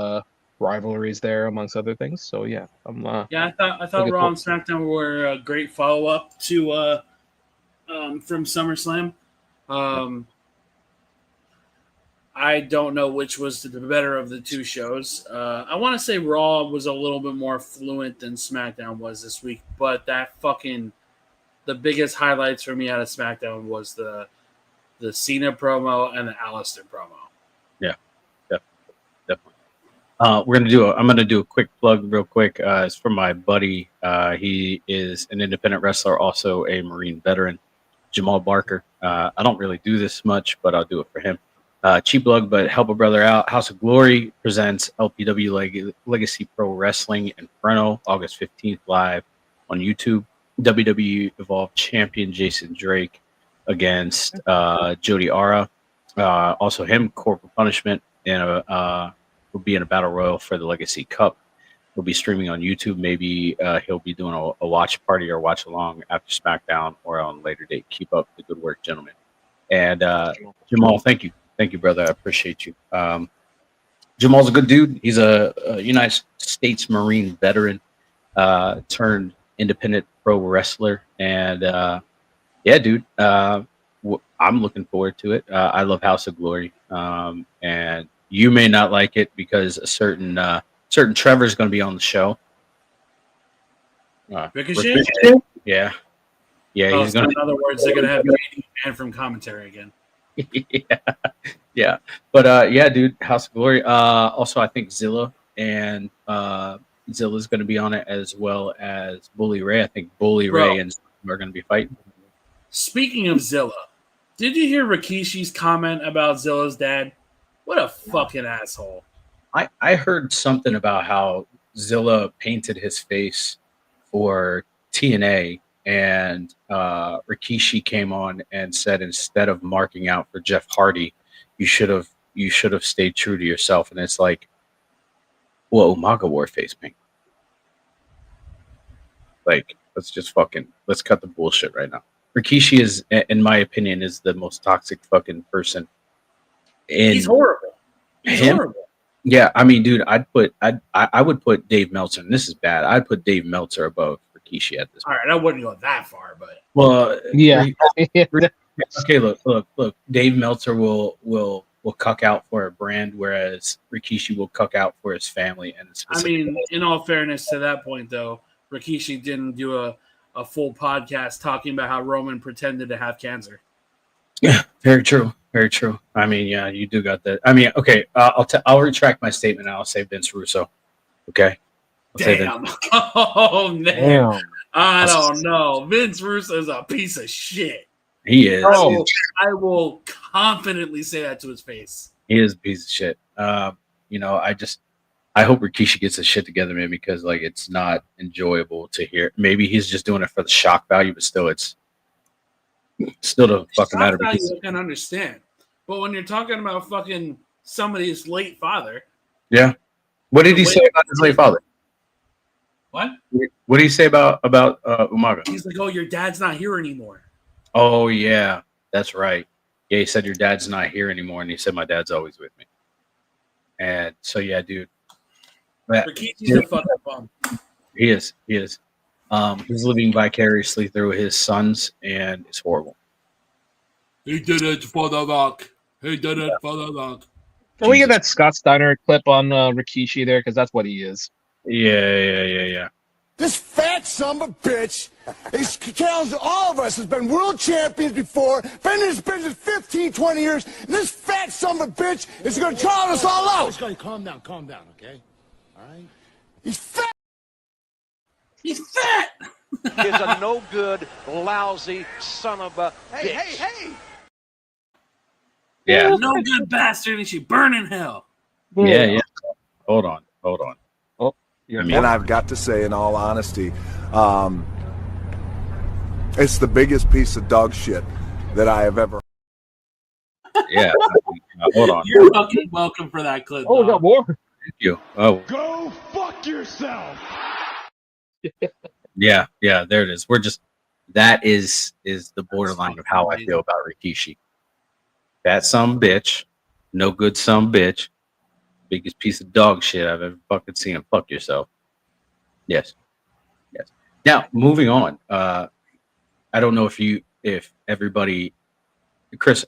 S5: rivalries there, amongst other things. So yeah, I'm
S3: Yeah, I thought
S5: looking
S3: Raw and
S5: forward.
S3: SmackDown were a great follow up to from SummerSlam. I don't know which was the better of the two shows. I want to say Raw was a little bit more fluent than SmackDown was this week, but the biggest highlights for me out of SmackDown was the Cena promo and the Alistair promo.
S2: Yeah, definitely. I'm gonna do a quick plug real quick. It's from my buddy. He is an independent wrestler, also a Marine veteran, Jamal Barker. I don't really do this much, but I'll do it for him. Cheap plug, but help a brother out. House of Glory presents LPW Legacy Pro Wrestling Inferno, August 15th, live on YouTube. WWE Evolved Champion Jason Drake against Jody Ara. Also him, Corporal Punishment, and will be in a battle royal for the Legacy Cup. He'll be streaming on YouTube. Maybe he'll be doing a watch party or watch along after SmackDown or on a later date. Keep up the good work, gentlemen. And Jamal, thank you, brother. I appreciate you. Jamal's a good dude. He's a United States Marine veteran turned independent pro wrestler, and yeah, dude. I'm looking forward to it. I love House of Glory, and you may not like it because a certain Trevor is going to be on the show.
S3: Ricochet?
S2: Yeah. He's
S3: so
S2: going.
S3: in other words, they're going to have JD and from commentary again.
S2: Yeah. But yeah, dude, House of Glory. Also, I think Zilla and Zilla's going to be on it, as well as Bully Ray. I think Bully Ray and Zilla are going to be fighting.
S3: Speaking of Zilla, did you hear Rikishi's comment about Zilla's dad? What a fucking asshole.
S2: I heard something about how Zilla painted his face for TNA, and Rikishi came on and said, instead of marking out for Jeff Hardy, you should have stayed true to yourself. And it's like, well, Umaga wore face paint. Like, let's cut the bullshit right now. Rikishi is, in my opinion, is the most toxic fucking person.
S3: He's horrible. Horrible.
S2: Yeah, I mean, dude, I would put Dave Meltzer, and this is bad. I'd put Dave Meltzer above Rikishi at this point.
S3: All right, I wouldn't go that far, but
S5: Yeah.
S2: Okay, look. Dave Meltzer will cuck out for a brand, whereas Rikishi will cuck out for his family. And
S3: I mean, in all fairness to that point, though, Rikishi didn't do a full podcast talking about how Roman pretended to have cancer.
S2: Yeah, very true. Very true. I mean, yeah, you do got that. I mean, okay, I'll retract my statement. And I'll say Vince Russo. Okay.
S3: Damn. Oh man.
S5: Damn.
S3: I don't know. Vince Russo is a piece of shit.
S2: He is.
S3: I will confidently say that to his face.
S2: He is a piece of shit. I hope Rikishi gets his shit together, man, because like it's not enjoyable to hear. Maybe he's just doing it for the shock value, but still, it's still the fucking matter.
S3: Because I can understand, but when you're talking about fucking somebody's late father,
S2: yeah. What did he say about his late father?
S3: What?
S2: What did he say about Umaga?
S3: He's like, "Oh, your dad's not here anymore."
S2: Oh yeah, that's right. Yeah, he said your dad's not here anymore, and he said my dad's always with me. And so yeah, dude.
S3: Rikishi's a fucking bum.
S2: He is. He's living vicariously through his sons, and it's horrible.
S3: He did it for the Rock. He did it for the Rock.
S5: Can we get that Scott Steiner clip on Rikishi there? Because that's what he is.
S2: Yeah.
S6: This fat son of a bitch is challenged all of us, has been world champions before, been in this business 15, 20 years, and this fat son of a bitch is going to challenge us all out. Calm down, okay? All right? He's fat!
S3: He's fat!
S7: Is a no good, lousy son of a bitch. Hey!
S2: Yeah.
S3: No good bastard, and she burn in hell.
S2: Yeah. Hold on.
S5: Oh, you're
S8: And I've got to say, in all honesty, it's the biggest piece of dog shit that I have ever.
S2: Yeah. Hold on.
S3: You're fucking welcome for that clip.
S5: we got more.
S2: Thank you. Oh.
S6: Go fuck yourself!
S2: Yeah. There it is. We're just That is the borderline of how I feel about Rikishi. That some bitch, no good some bitch, biggest piece of dog shit I've ever fucking seen him. Fuck yourself. Yes. Yes. Now, moving on. I don't know if everybody, Chris,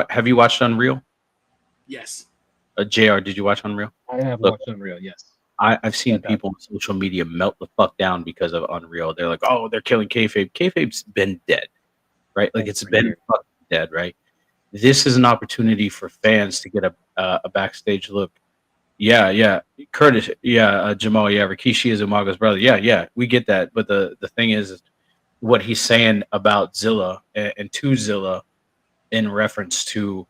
S2: have you watched Unreal?
S3: Yes.
S2: JR, did you watch Unreal?
S5: I have
S2: Look,
S5: watched Unreal, yes.
S2: I've seen people on social media melt the fuck down because of Unreal. They're like, oh, they're killing kayfabe. Kayfabe's been dead, right? Like it's been fucking dead, right? This is an opportunity for fans to get a backstage look. Yeah, Curtis, Jamal, Rikishi is Umaga's brother. Yeah, we get that. But the thing is what he's saying about Zilla and to Zilla in reference to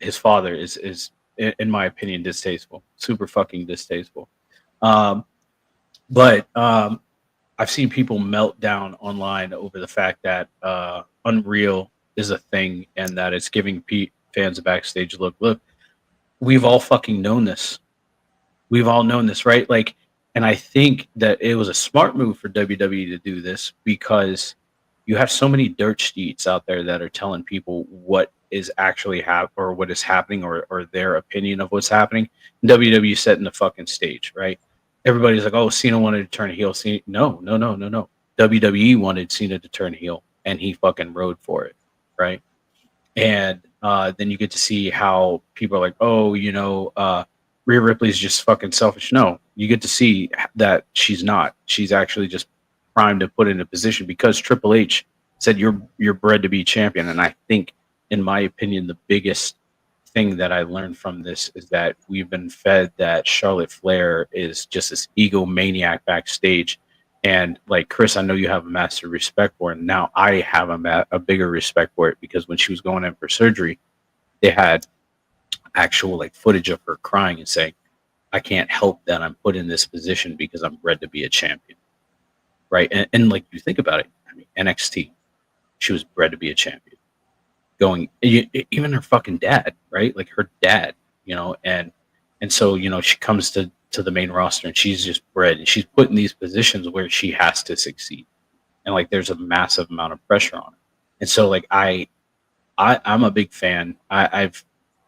S2: his father is in my opinion distasteful, super fucking distasteful. But I've seen people melt down online over the fact that Unreal is a thing and that it's giving fans a backstage look. Look, we've all fucking known this. We've all known this, right? Like, and I think that it was a smart move for WWE to do this because you have so many dirt sheets out there that are telling people what is actually or what is happening or their opinion of what's happening. WWE setting the fucking stage, right? Everybody's like, oh, Cena wanted to turn heel. Cena, no. WWE wanted Cena to turn heel, and he fucking rode for it, right? And then you get to see how people are like, oh, Rhea Ripley's just fucking selfish. No, you get to see that she's not. She's actually just primed to put in a position because Triple H said you're bred to be champion. And I think, in my opinion, the biggest thing that I learned from this is that we've been fed that Charlotte Flair is just this egomaniac backstage. And like Chris, I know you have a massive respect for it. And now I have a bigger respect for it because when she was going in for surgery, they had actual like footage of her crying and saying, I can't help that I'm put in this position because I'm bred to be a champion. Right. And like you think about it, I mean, NXT, she was bred to be a champion. Even her fucking dad, right? Like her dad, and so, she comes to the main roster and she's just bred and she's put in these positions where she has to succeed. And like there's a massive amount of pressure on her. And so like I'm a big fan. I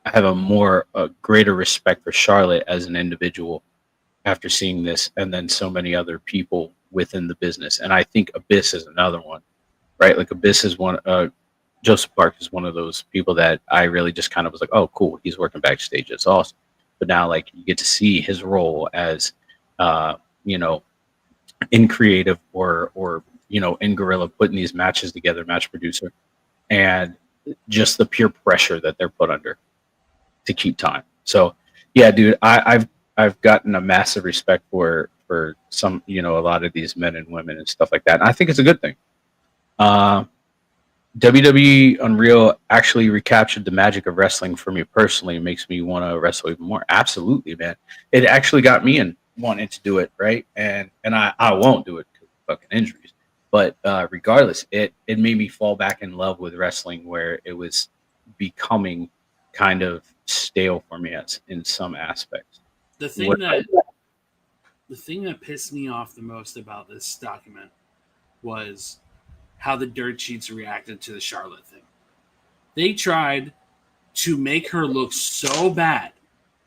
S2: have a greater respect for Charlotte as an individual after seeing this, and then so many other people within the business. And I think Abyss is another one, right? Like Abyss is one. Joseph Park is one of those people that I really just kind of was like, oh, cool, he's working backstage. It's awesome. But now, like, you get to see his role as, in creative or in Gorilla, putting these matches together, match producer, and just the pure pressure that they're put under to keep time. So, yeah, dude, I've gotten a massive respect for some, a lot of these men and women and stuff like that. And I think it's a good thing. WWE Unreal actually recaptured the magic of wrestling for me personally. It makes me want to wrestle even more. Absolutely, man. It actually got me in wanting to do it, right? And I won't do it because of fucking injuries. But regardless, it made me fall back in love with wrestling where it was becoming kind of stale for me in some aspects.
S3: The thing that pissed me off the most about this document was how the dirt sheets reacted to the Charlotte thing. They tried to make her look so bad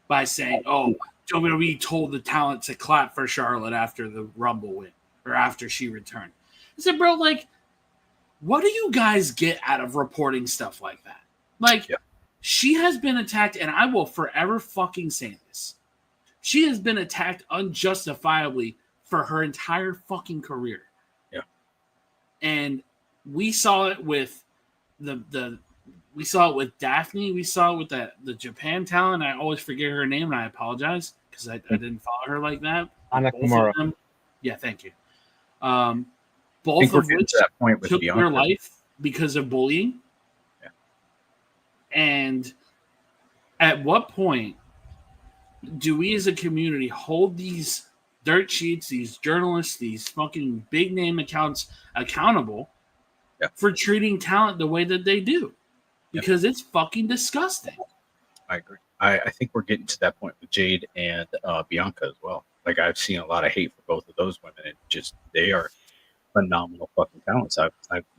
S3: by saying, oh, WWE told the talent to clap for Charlotte after the Rumble win or after she returned. I said, bro, like, what do you guys get out of reporting stuff like that? Like, She has been attacked, and I will forever fucking say this. She has been attacked unjustifiably for her entire fucking career.
S2: Yeah.
S3: And we saw it with we saw it with Daphne. We saw it with the Japan talent. I always forget her name, and I apologize because I didn't follow her like that.
S5: Anakamura.
S3: Yeah, thank you. Both of which took their life because of bullying.
S2: Yeah.
S3: And at what point do we as a community hold these dirt sheets, these journalists, these fucking big name accounts accountable for treating talent the way that they do? Because it's fucking disgusting.
S2: I agree. I think we're getting to that point with Jade and Bianca as well. Like I've seen a lot of hate for both of those women, and just they are phenomenal fucking talents. I've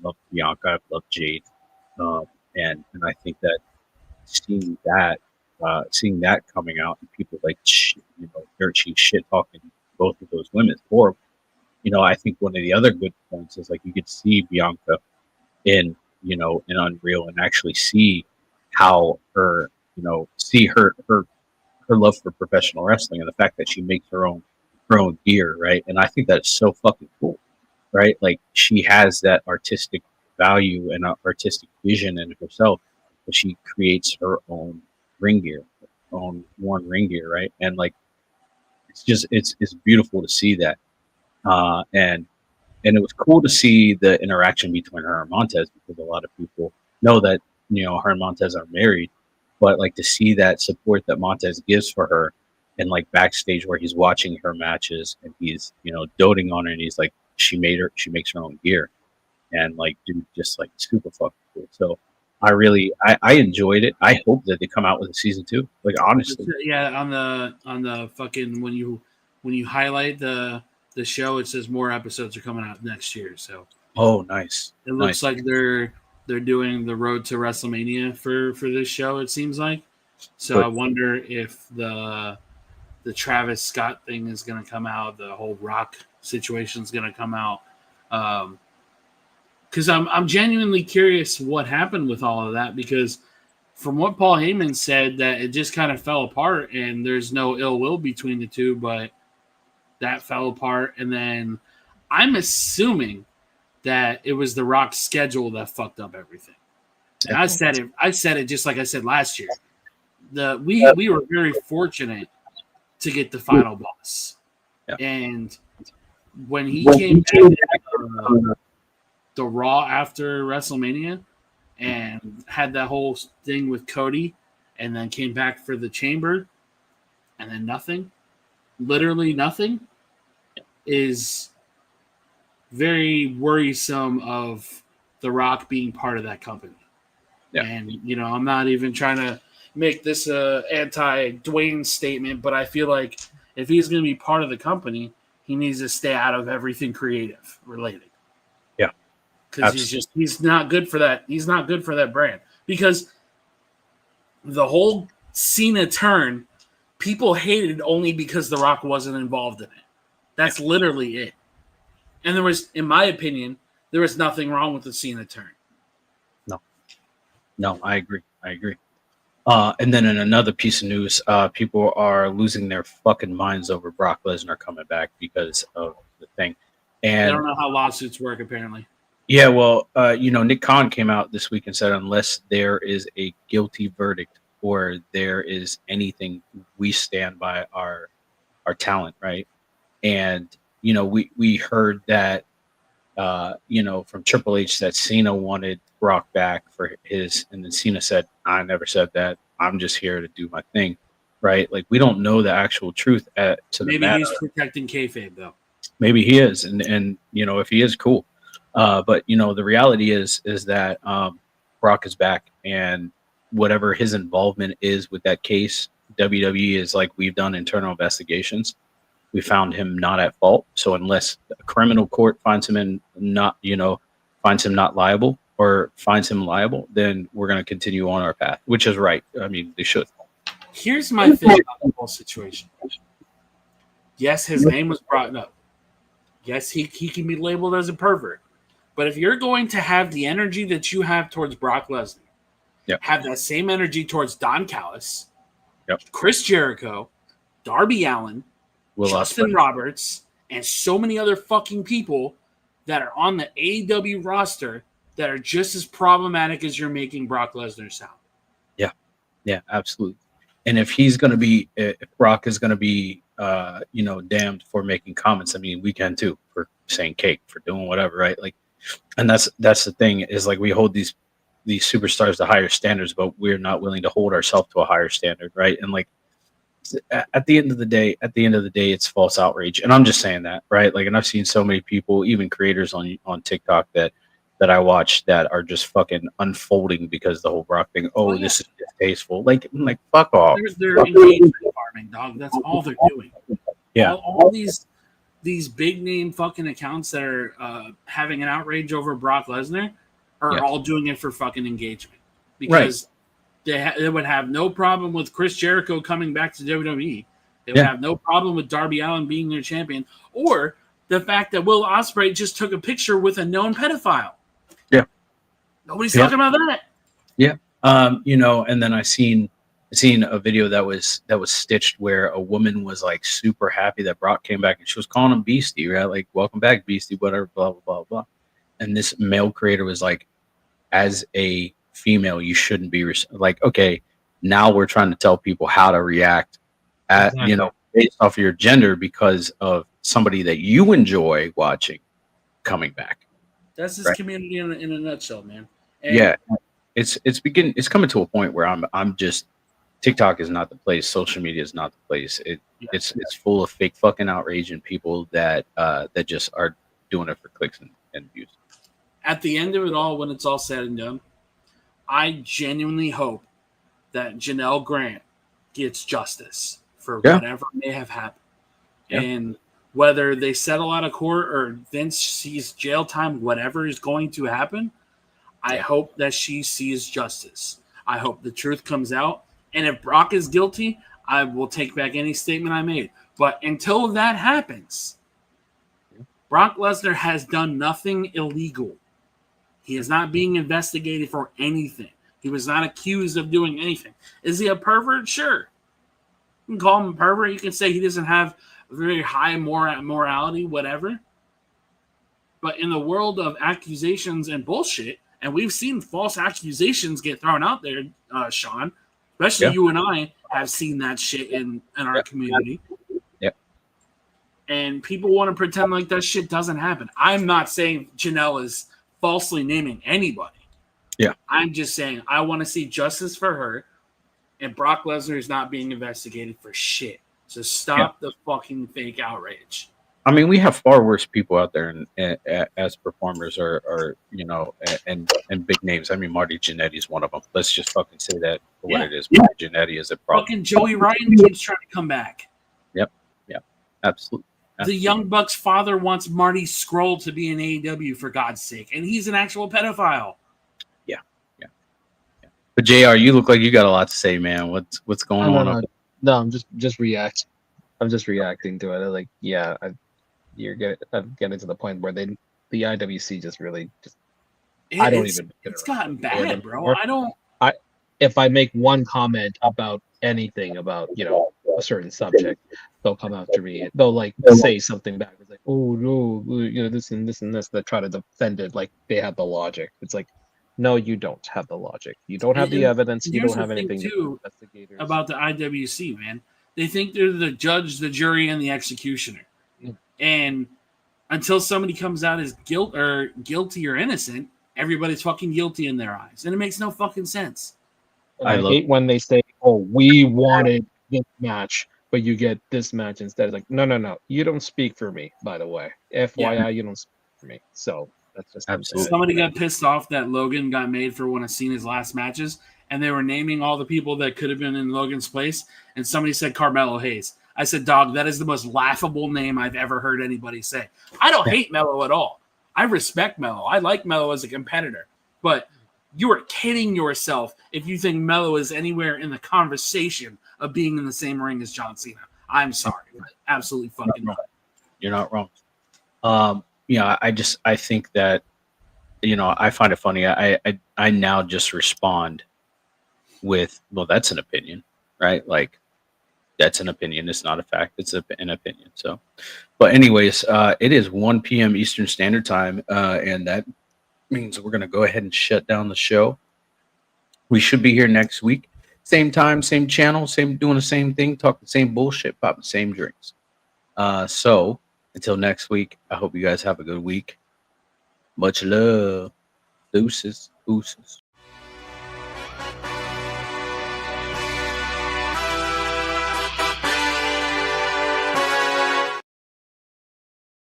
S2: loved Bianca, I've loved Jade, and I think that seeing that coming out and people like dirt cheap shit talking both of those women, or I think one of the other good points is like you could see Bianca in Unreal and actually see how her love for professional wrestling and the fact that she makes her own gear, right? And I think that's so fucking cool, right? Like she has that artistic value and artistic vision in herself, but she creates her own ring gear, her own worn ring gear, right? And like it's beautiful to see that, and it was cool to see the interaction between her and Montez, because a lot of people know that her and Montez are married, but like to see that support that Montez gives for her, and like backstage where he's watching her matches and he's doting on her, and he's like she makes her own gear, and like dude, just like super fucking cool. So I enjoyed it. I hope that they come out with a season 2. Like honestly,
S3: yeah. On the fucking when you highlight the show, it says more episodes are coming out next year. So
S2: nice.
S3: It looks like they're doing the road to WrestleMania for this show. It seems like. So I wonder if the Travis Scott thing is going to come out. The whole Rock situation is going to come out. Because I'm genuinely curious what happened with all of that, because from what Paul Heyman said, that it just kind of fell apart and there's no ill will between the two, but that fell apart. And then I'm assuming that it was the Rock's schedule that fucked up everything. And I said it just like I said last year. We were very fortunate to get the final boss.
S2: Yeah.
S3: And when he came back the Raw after WrestleMania and had that whole thing with Cody, and then came back for the Chamber, and then nothing, literally nothing, is very worrisome of The Rock being part of that company. Yeah. And, I'm not even trying to make this a anti-Dwayne statement, but I feel like if he's going to be part of the company, he needs to stay out of everything creative related. Because he's not good for that. He's not good for that brand. Because the whole Cena turn, people hated only because The Rock wasn't involved in it. That's literally it. And there was, in my opinion, there was nothing wrong with the Cena turn.
S2: No, I agree. And then in another piece of news, people are losing their fucking minds over Brock Lesnar coming back because of the thing. And
S3: I don't know how lawsuits work, apparently.
S2: Yeah, well, Nick Khan came out this week and said unless there is a guilty verdict or there is anything, we stand by our talent, right? And we heard that from Triple H that Cena wanted Brock back for his, and then Cena said, "I never said that. I'm just here to do my thing," right? Like we don't know the actual truth to the matter.
S3: Maybe he's protecting kayfabe though.
S2: Maybe he is, and if he is, cool. But the reality is that Brock is back, and whatever his involvement is with that case, WWE is like, we've done internal investigations. We found him not at fault. So unless a criminal court finds him not liable or finds him liable, then we're going to continue on our path, which is right. I mean, they should.
S3: Here's my thing about the whole situation. Yes, his name was brought up. Yes, he can be labeled as a pervert. But if you're going to have the energy that you have towards Brock Lesnar, have that same energy towards Don Callis, Chris Jericho, Darby Allin, Justin Roberts, and so many other fucking people that are on the AEW roster that are just as problematic as you're making Brock Lesnar sound.
S2: Yeah, absolutely. And if Brock is going to be, damned for making comments, I mean, we can too, for saying cake, for doing whatever, right? Like, and that's the thing is like we hold these superstars to higher standards, but we're not willing to hold ourselves to a higher standard, right? And like at the end of the day, it's false outrage, and I'm just saying that, right? Like, and I've seen so many people, even creators on TikTok that I watch that are just fucking unfolding because the whole Brock thing. This is distasteful. Like fuck off.
S3: They're engagement farming, dog. That's all they're doing.
S2: Yeah.
S3: All these these big name fucking accounts that are having an outrage over Brock Lesnar are all doing it for fucking engagement, because they would have no problem with Chris Jericho coming back to WWE. They would have no problem with Darby Allin being their champion, or the fact that Will Ospreay just took a picture with a known pedophile.
S2: Yeah.
S3: Nobody's talking about that.
S2: Yeah. And then I seen a video that was stitched where a woman was like super happy that Brock came back, and she was calling him Beastie, right? Like, welcome back, Beastie, whatever, blah, blah, blah, blah. And this male creator was like, as a female, you shouldn't be like, okay, now we're trying to tell people how to react at, based off of your gender because of somebody that you enjoy watching coming back.
S3: That's this community in a nutshell, man.
S2: And it's coming to a point where I'm just, TikTok is not the place. Social media is not the place. It's full of fake fucking outrage and people that just are doing it for clicks and views.
S3: At the end of it all, when it's all said and done, I genuinely hope that Janelle Grant gets justice for whatever may have happened. Yeah. And whether they settle out of court or Vince sees jail time, whatever is going to happen, I hope that she sees justice. I hope the truth comes out. And if Brock is guilty, I will take back any statement I made. But until that happens, Brock Lesnar has done nothing illegal. He is not being investigated for anything. He was not accused of doing anything. Is he a pervert? Sure. You can call him a pervert. You can say he doesn't have very high morality, whatever. But in the world of accusations and bullshit, and we've seen false accusations get thrown out there, Sean, especially you and I have seen that shit in our community.
S2: Yep.
S3: And people want to pretend like that shit doesn't happen. I'm not saying Janelle is falsely naming anybody.
S2: Yeah.
S3: I'm just saying I want to see justice for her, and Brock Lesnar is not being investigated for shit. So stop the fucking fake outrage.
S2: I mean, we have far worse people out there as performers or and big names. I mean, Marty Jannetty is one of them. Let's just fucking say that for what it is. Marty Jannetty is a problem.
S3: Fucking Joey Ryan keeps trying to come back.
S2: Yep. Absolutely.
S3: The Young Bucks' father wants Marty Scurll to be in AEW, for God's sake, and he's an actual pedophile.
S2: Yeah. But JR, you look like you got a lot to say, man. What's going on?
S5: No, I'm just reacting. I'm just reacting to it. Like, I'm getting to the point where the IWC just really
S3: It's gotten bad, bro.
S5: If I make one comment about anything about a certain subject, they'll come after me. They'll like say something back. It's like, oh no, this and this and this. They try to defend it like they have the logic. It's like, no, you don't have the logic. You don't have the evidence. You don't have anything to do
S3: about the IWC, man. They think they're the judge, the jury, and the executioner. And until somebody comes out as guilty or innocent, everybody's fucking guilty in their eyes. And it makes no fucking sense.
S5: I hate when they say, oh, we wanted this match, but you get this match instead. It's like, no. You don't speak for me, by the way. FYI, you don't speak for me. So that's just
S2: absolutely.
S3: Somebody got pissed off that Logan got made for one of Cena's last matches, and they were naming all the people that could have been in Logan's place, and somebody said Carmelo Hayes. I said, dog, that is the most laughable name I've ever heard anybody say. I don't hate Melo at all. I respect Melo. I like Melo as a competitor. But you are kidding yourself if you think Melo is anywhere in the conversation of being in the same ring as John Cena. I'm sorry. But absolutely fucking wrong.
S2: You're not wrong. I think that, I find it funny. I now just respond with, well, that's an opinion, right? Like, that's an opinion. It's not a fact. It's an opinion. So, but anyways, it is 1 p.m. Eastern Standard Time, and that means we're going to go ahead and shut down the show. We should be here next week. Same time, same channel, doing the same thing, talking the same bullshit, popping the same drinks. So until next week, I hope you guys have a good week. Much love. Deuces.